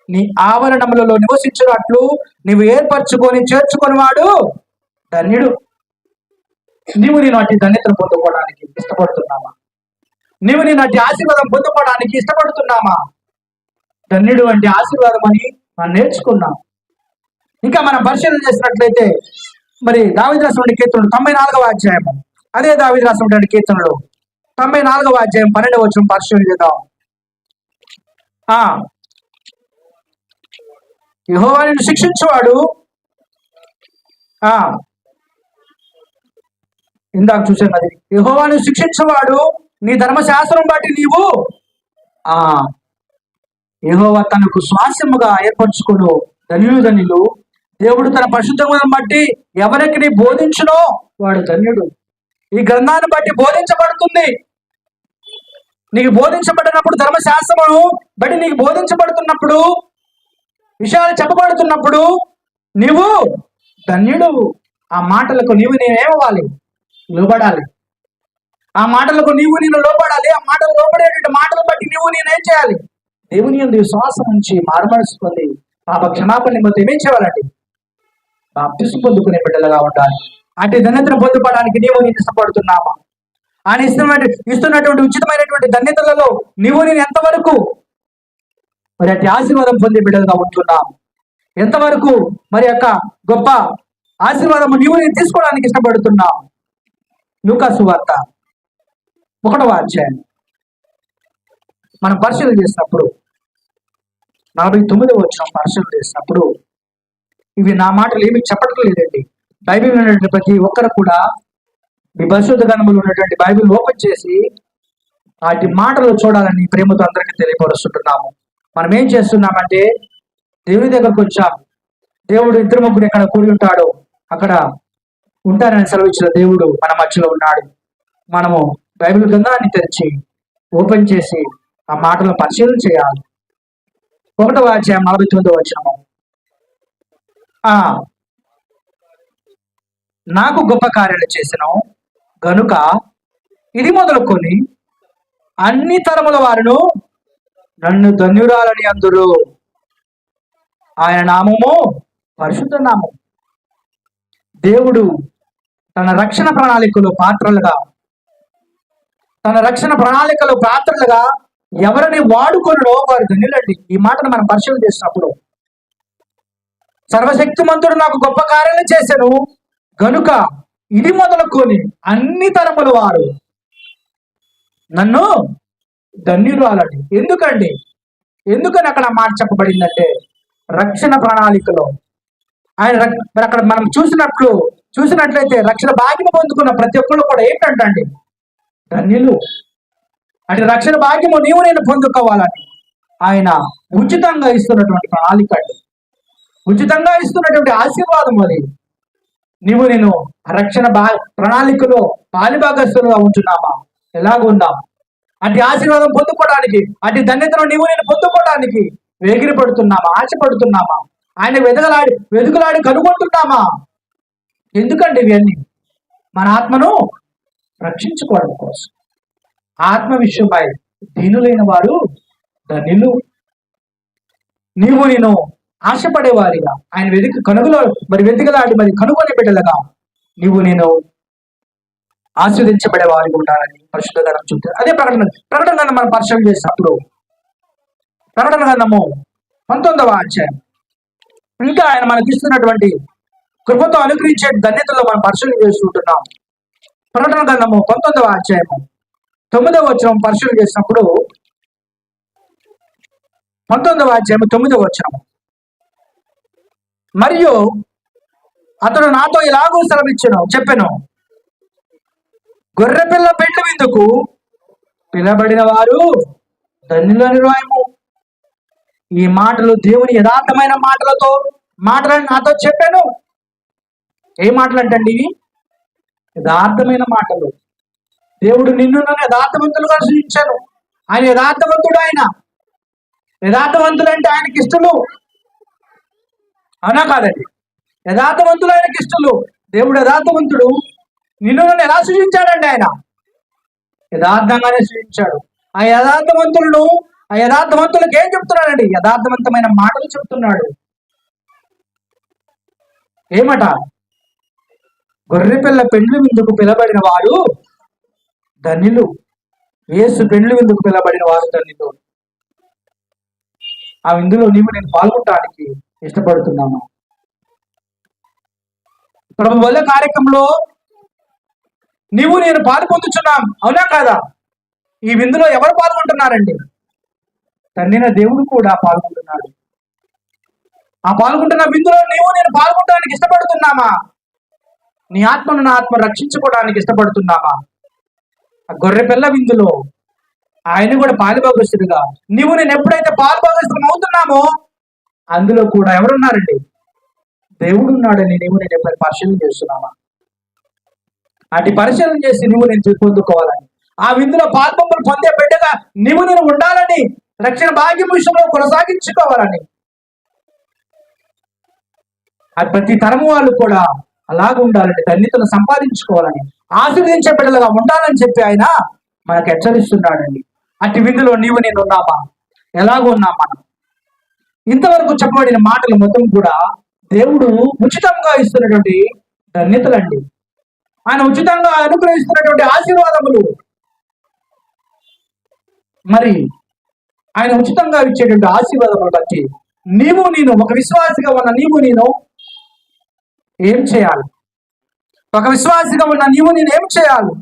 నీ ఆవరణములలో నివసించినట్లు నీవు ఏర్పరచుకొని చేర్చుకుని వాడు ధన్యుడు. నీవు నేను అటు ధన్యతను పొందుకోవడానికి ఇష్టపడుతున్నామా? నీవు నేను అటు ఆశీర్వాదం పొందుకోవడానికి ఇష్టపడుతున్నామా? ధన్యుడు అంటే ఆశీర్వాదం అని మనం నేర్చుకున్నాం. ఇంకా మనం పరిశీలన చేసినట్లయితే మరి దావీదు రాసిన కీర్తనలు 94వ అధ్యాయము, అదే దావీదు రాసిన కీర్తనలు 94వ అధ్యాయం 12వ వచనం పరిశీలన చేద్దాం. యెహోవా నిన్ను శిక్షించువాడు, ఇందాక చూసాను అది, యెహోవా నిన్ను శిక్షించువాడు నీ ధర్మశాస్త్రం బట్టి నీవు యెహోవా తనకు స్వాస్యముగా ఏర్పరచుకును ధన్యులు. దేవుడు తన పరిశుద్ధమును బట్టి ఎవరికి నీ బోధించునో వాడు ధన్యుడు. ఈ గ్రంథాన్ని బట్టి బోధించబడుతుంది. నీకు బోధించబడినప్పుడు, ధర్మశాస్త్రమును బట్టి నీకు బోధించబడుతున్నప్పుడు, విషయాలు చెప్పబడుతున్నప్పుడు నీవు ధన్యుడు. ఆ మాటలకు నీవు నేనేమవ్వాలి? లోబడాలి. ఆ మాటలకు నీవు నేను లోబడాలి. ఆ మాటలు లోబడేటువంటి మాటలు బట్టి నీవు నేనేం చేయాలి? దేవుని యందు విశ్వాసం ఉంచి మారుమనసు పొంది పాప క్షమాపణ నిమిత్తం ఏమేం చేయాలండి? బాప్తిసం పొందుకునే బిడ్డలుగా ఉండాలి. అంటే ధన్యతను పొందుకోవడానికి నీవు నేను ఇష్టపడుతున్నామా? ఆయన ఇస్తున్నటువంటి ఉచితమైనటువంటి ధన్యతలలో నీవు నేను ఎంతవరకు మరి అట్టి ఆశీర్వాదం పొందే బిడ్డలుగా ఉంటున్నాం? ఎంతవరకు మరి యొక్క గొప్ప ఆశీర్వాదము నీవు నేను తీసుకోవడానికి ఇష్టపడుతున్నాం? లూకా సువార్త 1వ అధ్యాయం మనం పరిశీలన చేసినప్పుడు 49వ వచనం పరిశీలన చేసినప్పుడు, ఇవి నా మాటలు ఏమి చెప్పడం లేదండి. బైబిల్ ఉన్నటువంటి ప్రతి ఒక్కరు కూడా మీ పరిశుద్ధ గ్రంథములు ఉన్నటువంటి బైబిల్ ఓపెన్ చేసి వాటి మాటలు చూడాలని ప్రేమతో అందరికీ తెలియపరుస్తున్నాము. మనం ఏం చేస్తున్నామంటే దేవుని దగ్గరకు వచ్చాం. దేవుడు 2-3 ఎక్కడ కూడి ఉంటాడో అక్కడ ఉంటారని సెలవిచ్చిన దేవుడు మన మధ్యలో ఉన్నాడు. మనము బైబిల్ గ్రంథాన్ని తెరిచి ఓపెన్ చేసి ఆ మాటలను పరిశీలన చేయాలి. 1వ అధ్యాయం 49వ వచనము, నాకు గొప్ప కార్యాలు చేసినావు గనుక ఇది మొదలుకొని అన్ని తరముల వారును నన్ను ధన్యురాలని అందురు. ఆయన నామము పరిశుద్ధ నామం. దేవుడు తన రక్షణ ప్రణాళికలో పాత్రలుగా ఎవరిని వాడుకొనడో వారు ధన్యులండి. ఈ మాటను మనం పరిశీలన చేసినప్పుడు, సర్వశక్తిమంతుడు నాకు గొప్ప కార్యాలు చేశాను గనుక ఇది మొదలుకొని అన్ని తరముల వారు నన్ను ధన్యురాలండి. ఎందుకని అక్కడ మాట చెప్పబడిందంటే, రక్షణ ప్రణాళికలో ఆయన అక్కడ మనం చూసినట్లయితే రక్షణ భాగ్యం పొందుకున్న ప్రతి ఒక్కరు కూడా ఏంటంటండి? ధన్యులు. అంటే రక్షణ భాగ్యము నీవు నేను పొందుకోవాలని ఆయన ఉచితంగా ఇస్తున్నటువంటి ప్రణాళిక అండి. ఉచితంగా ఇస్తున్నటువంటి ఆశీర్వాదం అది. నీవు నేను రక్షణ ప్రణాళికలో పాలిభాగస్తులుగా ఉంటున్నామా? ఎలాగుందాం? అటు ఆశీర్వాదం పొందుకోవడానికి, అటు ధన్యతను నీవు నేను పొందుకోవడానికి వేగిరి పడుతున్నామా? ఆశపడుతున్నామా? ఆయన వెతుకులాడి కనుగొంటున్నామా? ఎందుకండి ఇవన్నీ? మన ఆత్మను రక్షించుకోవడం కోసం. ఆత్మ విషయమై దీనులైన వారు ధన్యులు. నీవు నేను ఆశపడేవారిగా ఆయన వెతికలాడి కనుగొనే బిడ్డలుగా నీవు నేను ఆస్వాదించబడే వారికి ఉండాలని పరిశుద్ధ గ్రంథం చూస్తారు. అదే ప్రకటన గ్రంథం మనం పరిశీలన చేసినప్పుడు, ప్రకటన గ్రంథము 19వ అధ్యాయం ఇంకా ఆయన మనకి ఇస్తున్నటువంటి కృపతో అనుగ్రహించే ధన్యతలో మనం పరిశీలన చేసుకుంటున్నాం. ప్రకటన గ్రంథము 19వ అధ్యాయము 9వ వచనం పరిశీలన చేసినప్పుడు 19వ అధ్యాయము 9వ వచనము, మరియు అతడు నాతో ఇలాగూ చెప్పెను, గొర్రెపిల్ల పెండ్లి విందుకు పిలబడిన వారు ధన్యులని రాయము. ఈ మాటలు దేవుని యథార్థమైన మాటలని నాతో చెప్పాను. ఏ మాటలు అంటండి ఇవి? యథార్థమైన మాటలు. దేవుడు నిన్ను నన్ను యథార్థవంతులుగా సృష్టించాను. ఆయన యథార్థవంతుడు. యథార్థవంతులు అంటే ఆయనకి ఇష్టలు, అవునా కాదండి? యథార్థవంతులు ఆయనకి ఇష్టలు. దేవుడు యథార్థవంతుడు. నిన్ను నన్ను ఎలా సృష్టించాడండి? ఆయన యథార్థంగానే సృష్టించాడు. ఆ యథార్థవంతులకు ఏం చెప్తున్నాడండి? యథార్థవంతమైన మాటలు చెప్తున్నాడు. ఏమట? గొర్రెపిల్ల పెండ్లి విందుకు పిలబడిన వారు ధన్యులు. యేసు పెండ్లి విందుకు పిలబడిన వారు ధన్యులు. ఆ విందులో నేను పాల్గొనడానికి ఇష్టపడుతున్నాను. ప్రభు వల్ల కార్యక్రమంలో నేను పాల్పొందుచున్నాం, అవునా కాదా? ఈ విందులో ఎవరు పాల్గొంటున్నారండి? తండ్రిన దేవుడు కూడా పాల్గొంటున్నాడు. ఆ పాల్గొంటున్న విందులో నేను పాల్గొనడానికి ఇష్టపడుతున్నామా? నీ ఆత్మను నా ఆత్మ రక్షించుకోవడానికి ఇష్టపడుతున్నామా? ఆ గొర్రెపిల్ల విందులో ఆయన కూడా పాలుభాగస్తుడుగా నేను ఎప్పుడైతే పాలుభాగస్తులం అవుతున్నామో అందులో కూడా ఎవరున్నారండి? దేవుడు ఉన్నాడని నేను ఎప్పుడైతే పరిశీలన చేస్తున్నామా? అటు పరిశీలన చేసి నేను పొందుకోవాలని, ఆ విందులో పాల్పొంపులు పొందే బిడ్డగా నేను ఉండాలని, రక్షణ భాగ్యం విషయంలో కొనసాగించుకోవాలని, అది ప్రతి తరము వాళ్ళు కూడా అలాగ ఉండాలని, ధన్యతను సంపాదించుకోవాలని, ఆశీర్వదించే బిడ్డలుగా ఉండాలని చెప్పి ఆయన మనకు హెచ్చరిస్తున్నాడండి. అటు విందులో నేను ఉన్నామా? ఎలాగో ఉన్నాం మనం? ఇంతవరకు చెప్పబడిన మాటలు మొత్తం కూడా దేవుడు ఉచితంగా ఇస్తున్నటువంటి ధన్యతలండి. ఆయన ఉచితంగా అనుగ్రహిస్తున్నటువంటి ఆశీర్వాదములు. మరి ఆయన ఉచితంగా ఇచ్చేటువంటి ఆశీర్వాదములు బట్టి నేను ఒక విశ్వాసిగా ఉన్న నేను ఏం చేయాలి? ఒక విశ్వాసిగా ఉన్న నేను ఏం చేయాలి?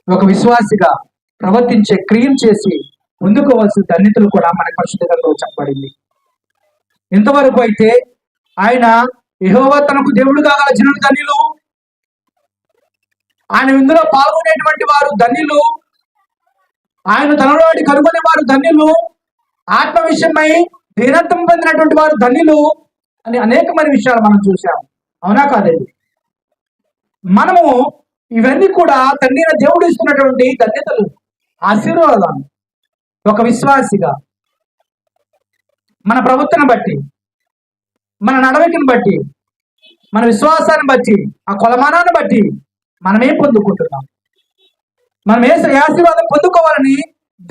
ఒక విశ్వాసిగా ప్రవర్తించే క్రియలు చేసి పొందుకోవాల్సిన ధన్యతలు కూడా మనకు పరిశుద్ధ గ్రంథంలో చెప్పబడింది. ఇంతవరకు అయితే ఆయన యెహోవా తనకు దేవుడుగా గల జనులు ధన్యులు, ఆయన ఇందులో పాల్గొనేటువంటి వారు ధన్యులు, ఆయన తనలోని కనుగొనే వారు ధన్యులు, ఆత్మ విషయమై దీనత్వం పొందినటువంటి వారు ధన్యులు అని అనేకమైన విషయాలు మనం చూసాం, అవునా కాదండి? మనము ఇవన్నీ కూడా తండ్రి దేవుడు ఇస్తున్నటువంటి ధన్యతలు, ఆశీర్వాదాలు. ఒక విశ్వాసిగా మన ప్రవర్తన బట్టి, మన నడవడికను బట్టి, మన విశ్వాసాన్ని బట్టి, ఆ కొలమానాన్ని బట్టి మనం ఏం పొందుకుంటున్నాం? మనం ఏ ఆశీర్వాదం పొందుకోవాలని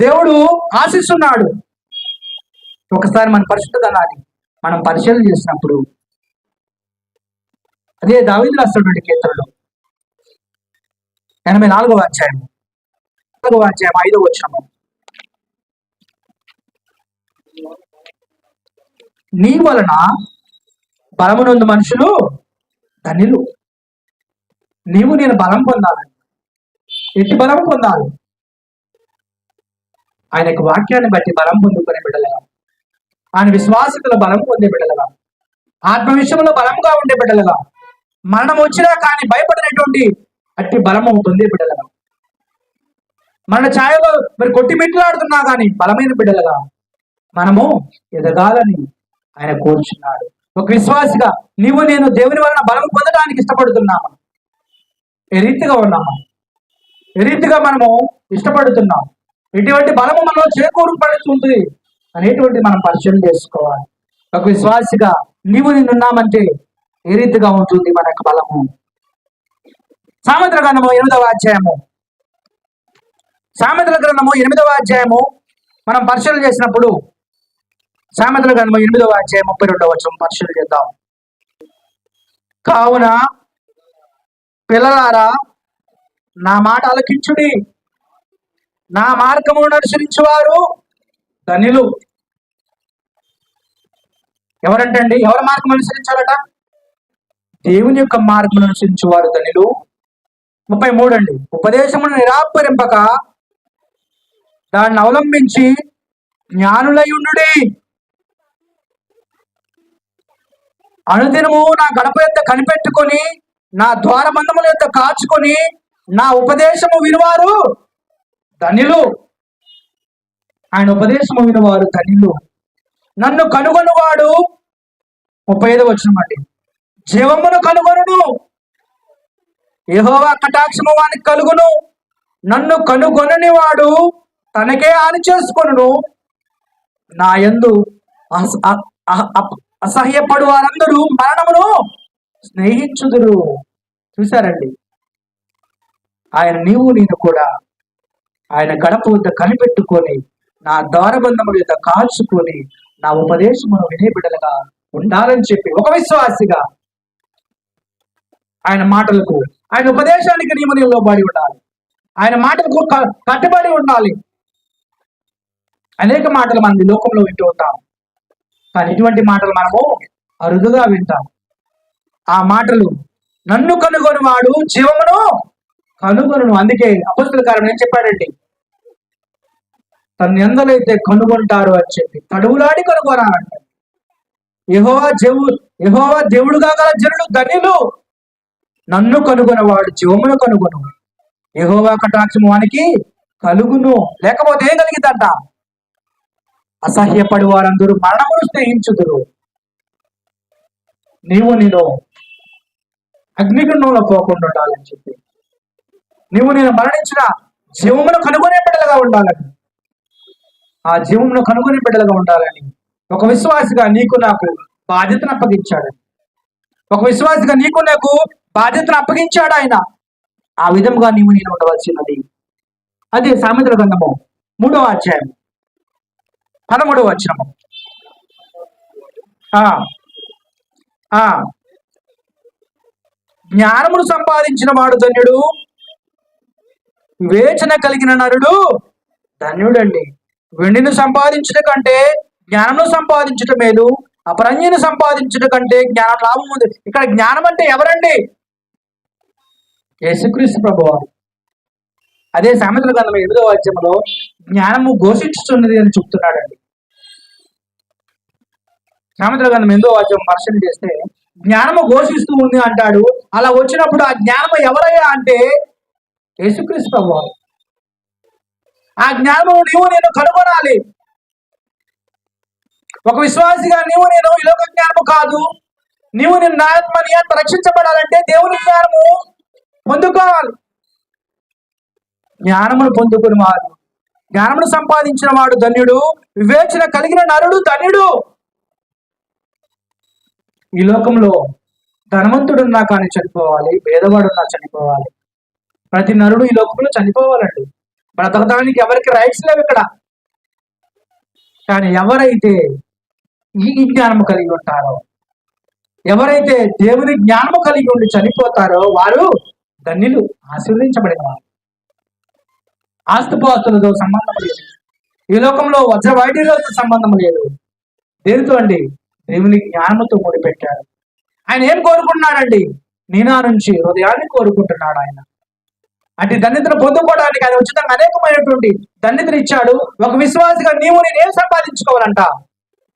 దేవుడు ఆశిస్తున్నాడు. ఒకసారి మన పరిశుద్ధతనాన్ని మనం పరిశీలన చేసినప్పుడు, అదే దావీదు రాసినటువంటి కీర్తనలో 84వ అధ్యాయం 5వ వచనము, నీ వలన బలమునందు మనుషులు ధన్యులు. నేను బలం పొందాలి. ఎట్టి బలం పొందాలి? ఆయన యొక్క వాక్యాన్ని బట్టి బలం పొందుకునే బిడ్డలుగా, ఆయన విశ్వాసతలో బలం పొందే బిడ్డలుగా, ఆత్మ విషయంలో బలంగా ఉండే బిడ్డలుగా, మరణం వచ్చినా కానీ భయపడినటువంటి అట్టి బలము పొందే బిడ్డలుగా, మన ఛాయలో మరి కొట్టి మెట్లాడుతున్నా కానీ బలమైన బిడ్డలుగా మనము ఎదగాలని ఆయన కోరుచున్నాడు. ఒక విశ్వాసిగా నేను దేవుని వలన బలం పొందడానికి ఇష్టపడుతున్నామా? ఏ రీతిగా ఉన్నామా? ఏ రీతిగా మనము ఇష్టపడుతున్నాం? ఎటువంటి బలము మనలో చేకూరుపడుతుంది అనేటువంటి మనం పరిశీలన చేసుకోవాలి. ఒక విశ్వాసిగా నేనున్నామంటే ఏ రీతిగా ఉంటుంది మన యొక్క బలము? సామెతల గ్రంథము 8వ అధ్యాయము, సామెతల గ్రంథము 8వ అధ్యాయము మనం పరిశీలన చేసినప్పుడు, సామెతల గ్రంథము 8వ అధ్యాయం 32వ వచనం పరిశీలన చేద్దాం. కావున పిల్లలారా నా మాట ఆలకించుడి, నా మార్గమును అనుసరించువారు ధన్యులు. ఎవరంటండి? ఎవరి మార్గం అనుసరించాలట? దేవుని యొక్క మార్గం అనుసరించేవారు ధన్యులు. 33 అండి. ఉపదేశమును నిరాకరింపక దాన్ని అవలంబించి జ్ఞానులై ఉండుడి. అనుదినము నా గడప యొక్క కనిపెట్టుకొని, నా ద్వారబంధముల యొక్క కాచుకొని, నా ఉపదేశము వినువారు ధన్యులు. ఆయన ఉపదేశము వినువారు ధన్యులు. నన్ను కనుగొనువాడు 35వ వచనం అండి. జీవమును కనుగొనును, యెహోవా కటాక్షము వానికి కలుగును. నన్ను కనుగొనని వాడు తనకే హాని చేసుకొనును. నా యందు అసహ్యపడు వారందరూ మరణమును స్నేహించుదురు. చూశారండి, ఆయన నీవు నేను కూడా ఆయన గడప వద్ద కనిపెట్టుకొని, నా ద్వారబంధముల యొక్క కాల్చుకొని, నా ఉపదేశమును వినే బిడ్డలుగా ఉండాలని చెప్పి ఒక విశ్వాసిగా ఆయన మాటలకు, ఆయన ఉపదేశానికి నీవు నేను లోబడి ఉండాలి. ఆయన మాటలకు కట్టుబడి ఉండాలి. అనేక మాటలు మనం ఈ లోకంలో వింటూ ఉంటాం, కానీ ఇటువంటి మాటలు మనము అరుదుగా వింటాం. ఆ మాటలు నన్ను కనుగొని వాడు జీవమును కనుగొను. అందుకే అపొస్తలుల కార్యం ఏం చెప్పాడండి? తను ఎందలైతే కనుగొంటారు అని చెప్పి తడువులాడి కనుగొనాలంట. యెహోవా దేవుడుగా గల జనులు ధన్యులు. నన్ను కనుగొనవాడు జీవమును కనుగొను. యెహోవా కటాక్షము వానికి కలుగును. లేకపోతే ఏం కలిగిద్దంట? అసహ్యపడి వారందరూ మరణమును స్నేహించుదురు. నీవు నేను అగ్నిగుండంలో పోకుండా ఉండాలని చెప్పి, నీవు నేను మరణించిన జీవమును కనుగొనే బిడ్డలుగా ఉండాలని, ఆ జీవమును కనుగొనే బిడ్డలుగా ఉండాలని ఒక విశ్వాసిగా నీకు నాకు బాధ్యతను అప్పగించాడు. ఒక విశ్వాసిగా నీకు నాకు బాధ్యతను అప్పగించాడు ఆయన. ఆ విధంగా నీవు నేను ఉండవలసినది. అదే సామెతల గ్రంథము 3వ అధ్యాయం 13వ వచనము. జ్ఞానమును సంపాదించిన వాడు ధన్యుడు, వివేచన కలిగిన నరుడు ధన్యుడండి. వెండిని సంపాదించట కంటే జ్ఞానమును సంపాదించటం మేలు, అపరంజిని సంపాదించట కంటే జ్ఞానం లాభం ఉంది. ఇక్కడ జ్ఞానం అంటే ఎవరండి? యేసుక్రీస్తు ప్రభువారు. అదే సామెతల గ్రంథం 8వ అధ్యాయంలో జ్ఞానము ఘోషించుతున్నది అని చెప్తున్నాడండి. సామెతల గ్రంథం 8వ అధ్యాయం పరిశీలన చేస్తే జ్ఞానము ఘోషిస్తూ ఉంది అంటాడు. అలా వచ్చినప్పుడు ఆ జ్ఞానము ఎవరయ్యా అంటే యేసుక్రీస్తు ప్రభువారు. ఆ జ్ఞానము నీవు నేను కనుగొనాలి. ఒక విశ్వాసిగా నీవు నేను ఈ లోక జ్ఞానము కాదు, నీవు నేను నా ఆత్మ నీ ఆత్మ రక్షించబడాలంటే దేవుని జ్ఞానము పొందుకోవాలి. జ్ఞానమును పొందుకుని వాడు, జ్ఞానమును సంపాదించిన వాడు ధన్యుడు, వివేచన కలిగిన నరుడు ధన్యుడు. ఈ లోకంలో ధనవంతుడున్నా కానీ చనిపోవాలి, పేదవాడున్నా చనిపోవాలి. ప్రతి నరుడు ఈ లోకంలో చనిపోవాలండి. బ్రతకడానికి ఎవరికి రైట్స్ లేవు ఇక్కడ. కానీ ఎవరైతే ఈ జ్ఞానము కలిగి ఉంటారో, ఎవరైతే దేవుని జ్ఞానము కలిగి ఉండి చనిపోతారో వారు ధన్యులు, ఆశీర్వదించబడిన వారు. ఆస్తుపాస్తులతో సంబంధం లేదు, ఈ లోకంలో వజ్రవైఢ్యాలతో సంబంధం లేదు. దేనితో అండి? దేవుని జ్ఞానముతో ముడిపెట్టాడు. ఆయన ఏం కోరుకుంటున్నాడండి? నీనా నుంచి హృదయాన్ని కోరుకుంటున్నాడు ఆయన. అంటే ధన్యతను పొందుకోవడానికి ఆయన ఉచితంగా అనేకమైనటువంటి ధన్యతను ఇచ్చాడు. ఒక విశ్వాసిగా నీవు నేను ఏం సంపాదించుకోవాలంట?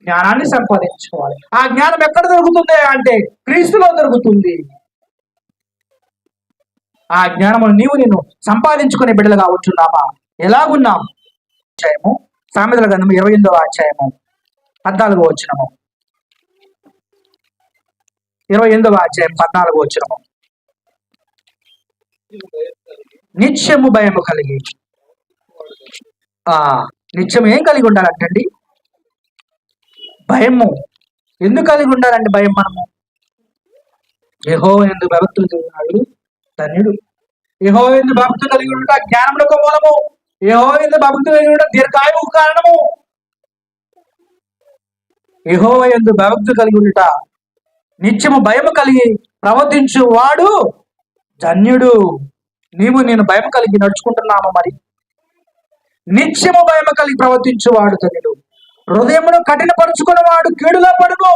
జ్ఞానాన్ని సంపాదించుకోవాలి. ఆ జ్ఞానం ఎక్కడ దొరుకుతుంది అంటే క్రీస్తులో దొరుకుతుంది. ఆ జ్ఞానము నీవు నేను సంపాదించుకునే బిడ్డలుగా ఉంటున్నామా? ఎలాగున్నాం? అధ్యాయము సామెతల గ్రంథము 28వ అధ్యాయము 14వ వచనము. 28వ అధ్యాయం 14వ వచనము. నిత్యము భయము కలిగి, నిత్యం ఏం కలిగి ఉండాలంటండి? భయము. ఎందుకు కలిగి ఉండాలండి భయం? మనము యెహోవా యందు భక్తులు కలిగినాడు ధన్యుడు. యెహోవా యందు భక్తులు కలిగి ఉంట జ్ఞానములకు మూలము. యెహోవా యందు భక్తులు కలిగి ఉంట దీర్ఘాయువుకు కారణము. యెహోవా యందు భక్తులు కలిగి ఉంట నిత్యము భయము కలిగి ప్రవర్తించు వాడు ధన్యుడు. నీవు నేను భయం కలిగి నడుచుకుంటున్నాము. మరి నిత్యము భయం కలిగి ప్రవర్తించువాడు ధన్యుడు. హృదయమును కఠినపరుచుకున్న వాడు కీడులో పడును.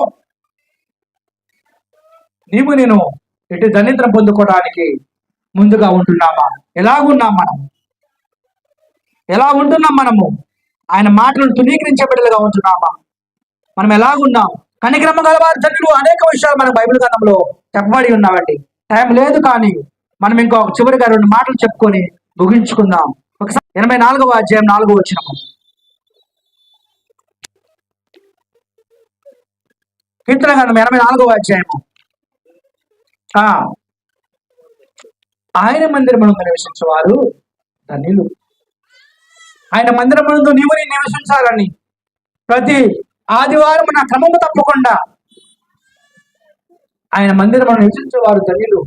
నీవు నేను ఇటు ధన్యతను పొందుకోవడానికి ముందుగా ఉంటున్నామా? ఎలాగున్నాం మనం? ఎలా ఉంటున్నాం మనము? ఆయన మాటలను తునీకరించే బిడ్డలుగా ఉంటున్నామా? మనం ఎలాగున్నాం? కనిక్రమ గలవారు ధన్యులు. అనేక విషయాలు మన బైబిల్ గ్రంథంలో చెప్పబడి ఉన్నామండి. టైం లేదు, కానీ మనం ఇంకొక చివరిగా 2 మాటలు చెప్పుకొని ముగించుకుందాం. ఒకసారి 84వ అధ్యాయం 4వ వచనము. కీర్తన గ్రంథం 84వ అధ్యాయము. ఆయన మందిరమును నివసించేవారు ధన్యులు. ఆయన మందిరమునందు నీవు నీ నివసించాలని ప్రతి ఆదివారం నా క్రమము తప్పకుండా ఆయన మందిరమును నివసించేవారు ధన్యులు.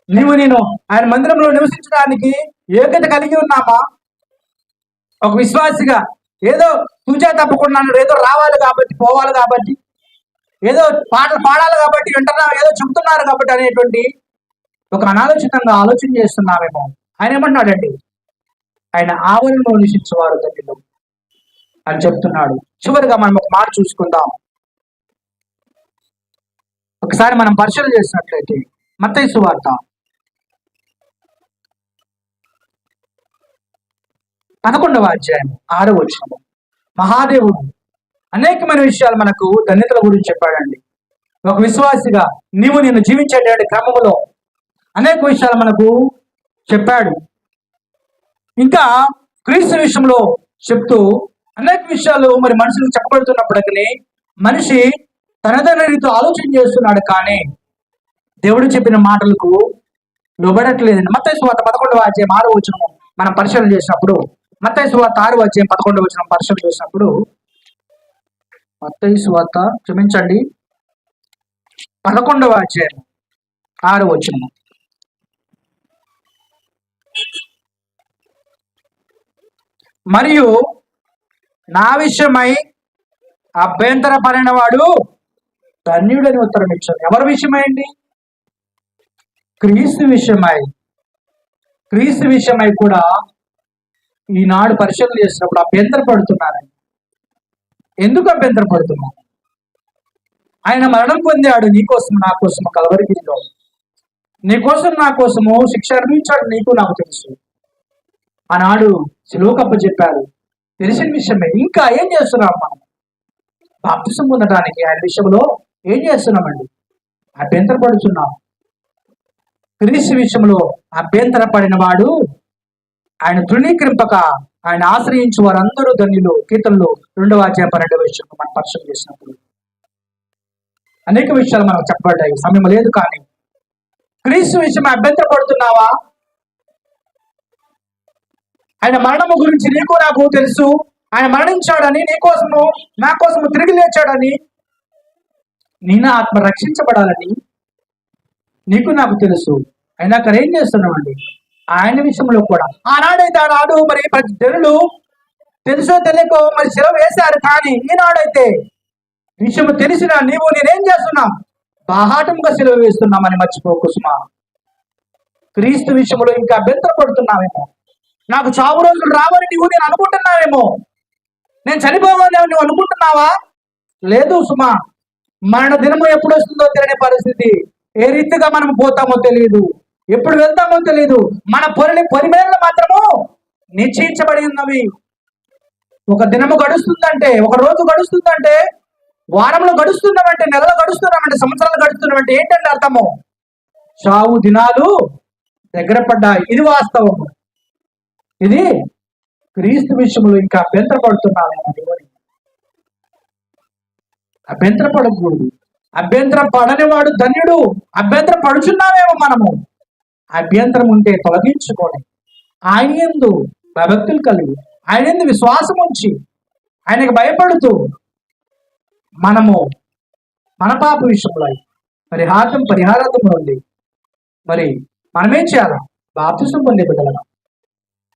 నీవు నేను ఆయన మందిరంలో నివసించడానికి యోగ్యత కలిగి ఉన్నామా? ఒక విశ్వాసిగా ఏదో తూచా తప్పకుండా ఏదో రావాలి కాబట్టి, పోవాలి కాబట్టి, ఏదో పాటలు పాడాలి కాబట్టి, వింటున్నారు, ఏదో చెబుతున్నారు కాబట్టి అనేటువంటి ఒక అనాలోచితంగా ఆలోచన చేస్తున్నామేమో. ఆయన ఏమన్నాడండి? ఆయన ఆవరణలో నివసించేవారు ధన్యులు అని చెప్తున్నాడు. చివరిగా మనం ఒక మాట చూసుకుందాం. ఒకసారి మనం పరిశీలన చేసినట్లయితే మత్తయి సువార్త 11వ అధ్యాయం 6వ వచనం. మహాదేవుడు అనేకమైన విషయాలు మనకు ధన్యతల గురించి చెప్పాడండి. ఒక విశ్వాసిగా నీవు నేను జీవించేటువంటి క్రమంలో అనేక విషయాలు మనకు చెప్పాడు. ఇంకా క్రీస్తు విషయంలో చెప్తూ అనేక విషయాలు మరి మనుషులకు చెప్పబడుతున్నప్పటికీ మనిషి తనదైన రీతిలో ఆలోచన చేస్తున్నాడు, కానీ దేవుడు చెప్పిన మాటలకు లోబడట్లేదండి. మత్తయి సువార్త 11వ అధ్యాయం 6వ వచనం మనం పరిశీలన చేసినప్పుడు, మత్తయి సువార్త 6వ అధ్యాయం 11వ వచనం పరిశీలన చేసినప్పుడు, మత్తయి సువార్త 11వ అధ్యాయం 6వ వచనం. మరియు నా విషయమై అభ్యంతరపడిన వాడు ధన్యుడని ఉత్తరం ఇచ్చాడు. ఎవరి విషయమై అండి? క్రీస్తు విషయమై. క్రీస్తు విషయమై కూడా ఈనాడు పరిశీలన చేసినప్పుడు అభ్యంతరపడుతున్నారండి. ఎందుకు అభ్యంతరపడుతున్నారు? ఆయన మరణం పొందాడు నీకోసం, నా కోసం కలవరిగిరిలో. నీకోసం, నా కోసము శిక్ష అనుభవించాడు. నీకు నాకు తెలుసు. ఆనాడు సిలువకు అప్పచెప్పారు, తెలిసిన విషయమే. ఇంకా ఏం చేస్తున్నాం మనం? బాప్తిసం పొందడానికి ఆయన విషయంలో ఏం చేస్తున్నామండి? అభ్యంతరపడుతున్నాం. క్రీస్తు విషయంలో అభ్యంతరపడిన వాడు ఆయన తృణీకరింపక ఆయన ఆశ్రయించు వారందరూ ధన్యులు. కీర్తనలు 2వ అధ్యాయం 12వ వచనం మనం పరిశీలన చేసినప్పుడు అనేక విషయాలు మనకు చెప్పబడ్డాయి. సమయం లేదు, కానీ క్రీస్తు విషయం అభ్యంతరపడుతున్నావా? ఆయన మరణము గురించి నీకు నాకు తెలుసు. ఆయన మరణించాడని, నీకోసము నా కోసము తిరిగి లేచాడని, నీ నా ఆత్మ రక్షించబడాలని నీకు నాకు తెలుసు. అయినా అక్కడ ఏం చేస్తున్నామండి? ఆయన విషయంలో కూడా ఆనాడైతే ఆనాడు మరి ప్రతి జనులు తెలుసో తెలియకో మరి సెలవు వేశారు, కానీ ఈనాడైతే విషయం తెలిసిన నీవు నేనేం చేస్తున్నాం? బాహాటంగా సెలవు వేస్తున్నామని మర్చిపోకు సుమా. క్రీస్తు విషయంలో ఇంకా అభ్యంతరపడుతున్నావేమో. నాకు చావు రోజులు రావని నేను అనుకుంటున్నావేమో. నేను చనిపోవాలని నువ్వు అనుకుంటున్నావా? లేదు సుమా. మరణ దినము ఎప్పుడు వస్తుందో తెలియని పరిస్థితి. ఏ రీతిగా మనం పోతామో తెలియదు, ఎప్పుడు వెళ్తామో తెలియదు. మన పరిమేళలు మాత్రము నిశ్చయించబడి ఉన్నవి. ఒక దినము గడుస్తుందంటే, ఒక రోజు గడుస్తుందంటే, వారంలో గడుస్తున్నామంటే, నెలలో గడుస్తున్నామంటే, సంవత్సరాలు గడుస్తున్నామంటే ఏంటంటే అర్థము? చావు దినాలు దగ్గర పడ్డాయి. ఇది వాస్తవము. ఇది క్రీస్తు విషయంలో ఇంకా అభ్యంతరపడుతున్నాను. అభ్యంతరపడకూడదు. అభ్యంతరం పడని వాడు ధన్యుడు. అభ్యంతరం పడుచున్నామేమో మనము. అభ్యంతరం ఉంటే తొలగించుకొని ఆయన యందు భక్తులు కలిగి, ఆయన యందు విశ్వాసం ఉంచి, ఆయనకు భయపడుతూ మనము మన పాప విషయంలో పరిహారార్థం ఉంది. మరి మనమేం చేయాలా? బాప్తిసం పొందే బిడ్డలరా,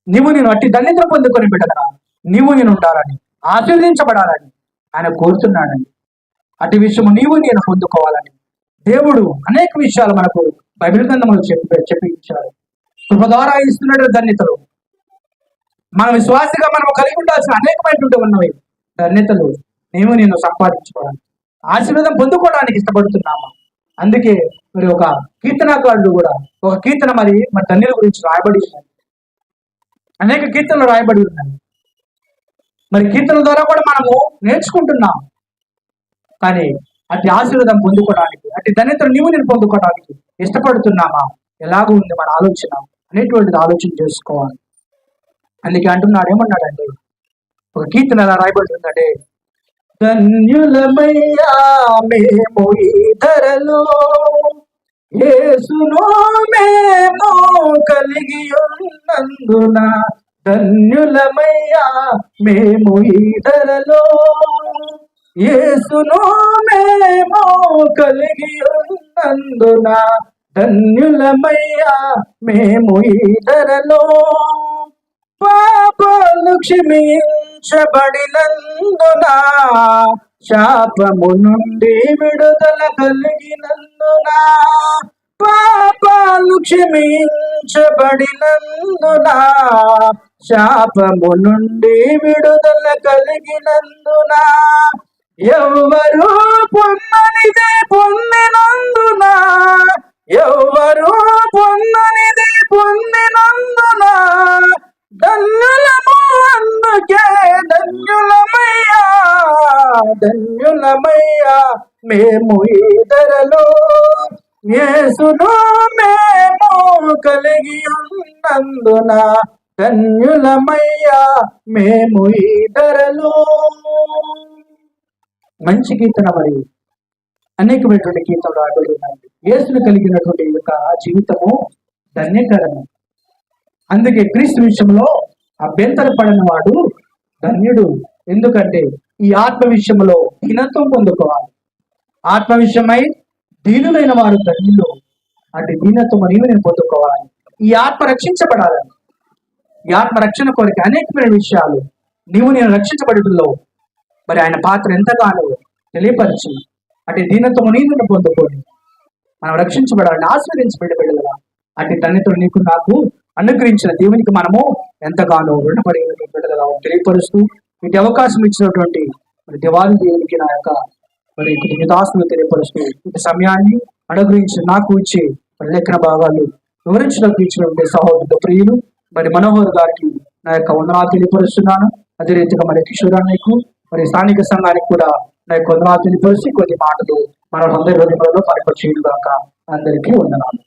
నీవు నేను అట్టి ధన్యత పొందుకొని బిడ్డలరా, నీవు నేను ఉండాలని, ఆశీర్వదించబడాలని ఆయన కోరుతున్నాడని. అటు విషయము నీవు నేను పొందుకోవాలని దేవుడు అనేక విషయాలు మనకు బైబిల్ గ్రంథంలో చెప్పి ఇచ్చారు. కృప ద్వారా ఇస్తున్న ధన్యతలు మన విశ్వాసగా మనం కలిగి ఉండాల్సిన అనేకమైనటువంటి ఉన్నవి ధన్యతలు నీవు నేను సంపాదించుకోవాలి. ఆశీర్వాదం పొందుకోవడానికి ఇష్టపడుతున్నామా? అందుకే మరి ఒక కీర్తనకారుడు కూడా ఒక కీర్తన మరి ధన్యుల గురించి రాయబడి ఉన్నది. అనేక కీర్తనలు రాయబడి ఉన్నాయి. మరి కీర్తన ద్వారా కూడా మనము నేర్చుకుంటున్నాం. కానీ అటు ఆశీర్వాదం పొందుకోవడానికి, అటు ధన్యతను నీవు నేను పొందుకోవడానికి ఇష్టపడుతున్నామా? ఎలాగూ ఉంది మన ఆలోచన అనేటువంటిది ఆలోచన చేసుకోవాలి. అందుకే అంటున్నాడు, ఏమన్నాడంటే ఒక కీర్తన ఎలా రాయబడుతుందంటే, ధన్యులమయ్యా మేము ఈ ధరలో యేసును మేము కలిగి ఉన్నందున, ధన్యులమయ్యా మేము ఈ ధరలో యేసును మేము కలిగి ఉన్నందున, ధన్యులమయ్యా మేము ఈ ధరలో పాపాలు క్షమించబడినందున, శాపము నుండి విడుదల కలిగినందున, పాపాలు క్షమించబడినందున, శాపము నుండి విడుదల కలిగినందున, ఎవ్వరు పొందనిదే పొందినందున, ఎవ్వరు పొందనిదే పొందినందున, ధన్యులము అందుకే ధన్యులమయ్యా, ధన్యులమయ్యా మేము ఈ ధరలో యేసును మేము కలిగి ఉన్నందున, ధన్యులమయ్యా మేము ఈ ధరలో. మంచి కీర్తన మరి అనేకమైనటువంటి కీర్తనలు రాబడి ఉన్నాయి. యేసును కలిగినటువంటి యొక్క జీవితము ధన్యకరము. అందుకే క్రీస్తు విషయంలో అభ్యంతరపడిన వాడు ధన్యుడు. ఎందుకంటే ఈ ఆత్మ విషయంలో దీనత్వం పొందుకోవాలి. ఆత్మ విషయమై దీనులైన వారు ధన్యులు. అటు దీనత్వం నీవు నేను పొందుకోవాలి. ఈ ఆత్మ రక్షించబడాలని, ఈ ఆత్మ రక్షణ కొరకు అనేకమైన విషయాలు నీవు నేను రక్షించబడుటలో మరి ఆయన పాత్ర ఎంతగానో తెలియపరిచి అటు దీనత్వం నీవు పొందుకోని మనం రక్షించబడాలని ఆస్వాదించబడి బిడ్డలుగా అటు ధన్యతలు నీకు నాకు అనుగ్రహించిన దేవునికి మనము ఎంతగానో రుణపడి బిడ్డలుగా తెలియపరుస్తూ ఇటు అవకాశం ఇచ్చినటువంటి మరి దేవాది దేవునికి నా యొక్క మరి కృతజ్ఞతాస్తులు తెలియపరుస్తూ ఇటు సమయాన్ని అనుగ్రహించి నాకు ఇచ్చి మరి లేఖన భాగాలు వివరించడానికి ఇచ్చినటువంటి సహోదరుడు ప్రియులు మరి మనోహర్ గారికి నా యొక్క వందనాలు తెలియపరుస్తున్నాను. అదే రీతిగా మరి కిషోరానికి మరి స్థానిక సంఘానికి కూడా నా యొక్క వందనాలు తెలియపరిచి కొద్ది మాటలు మన అందరి హృదయంలో పరిపరిచేయుగాక. అందరికీ వందనాలు.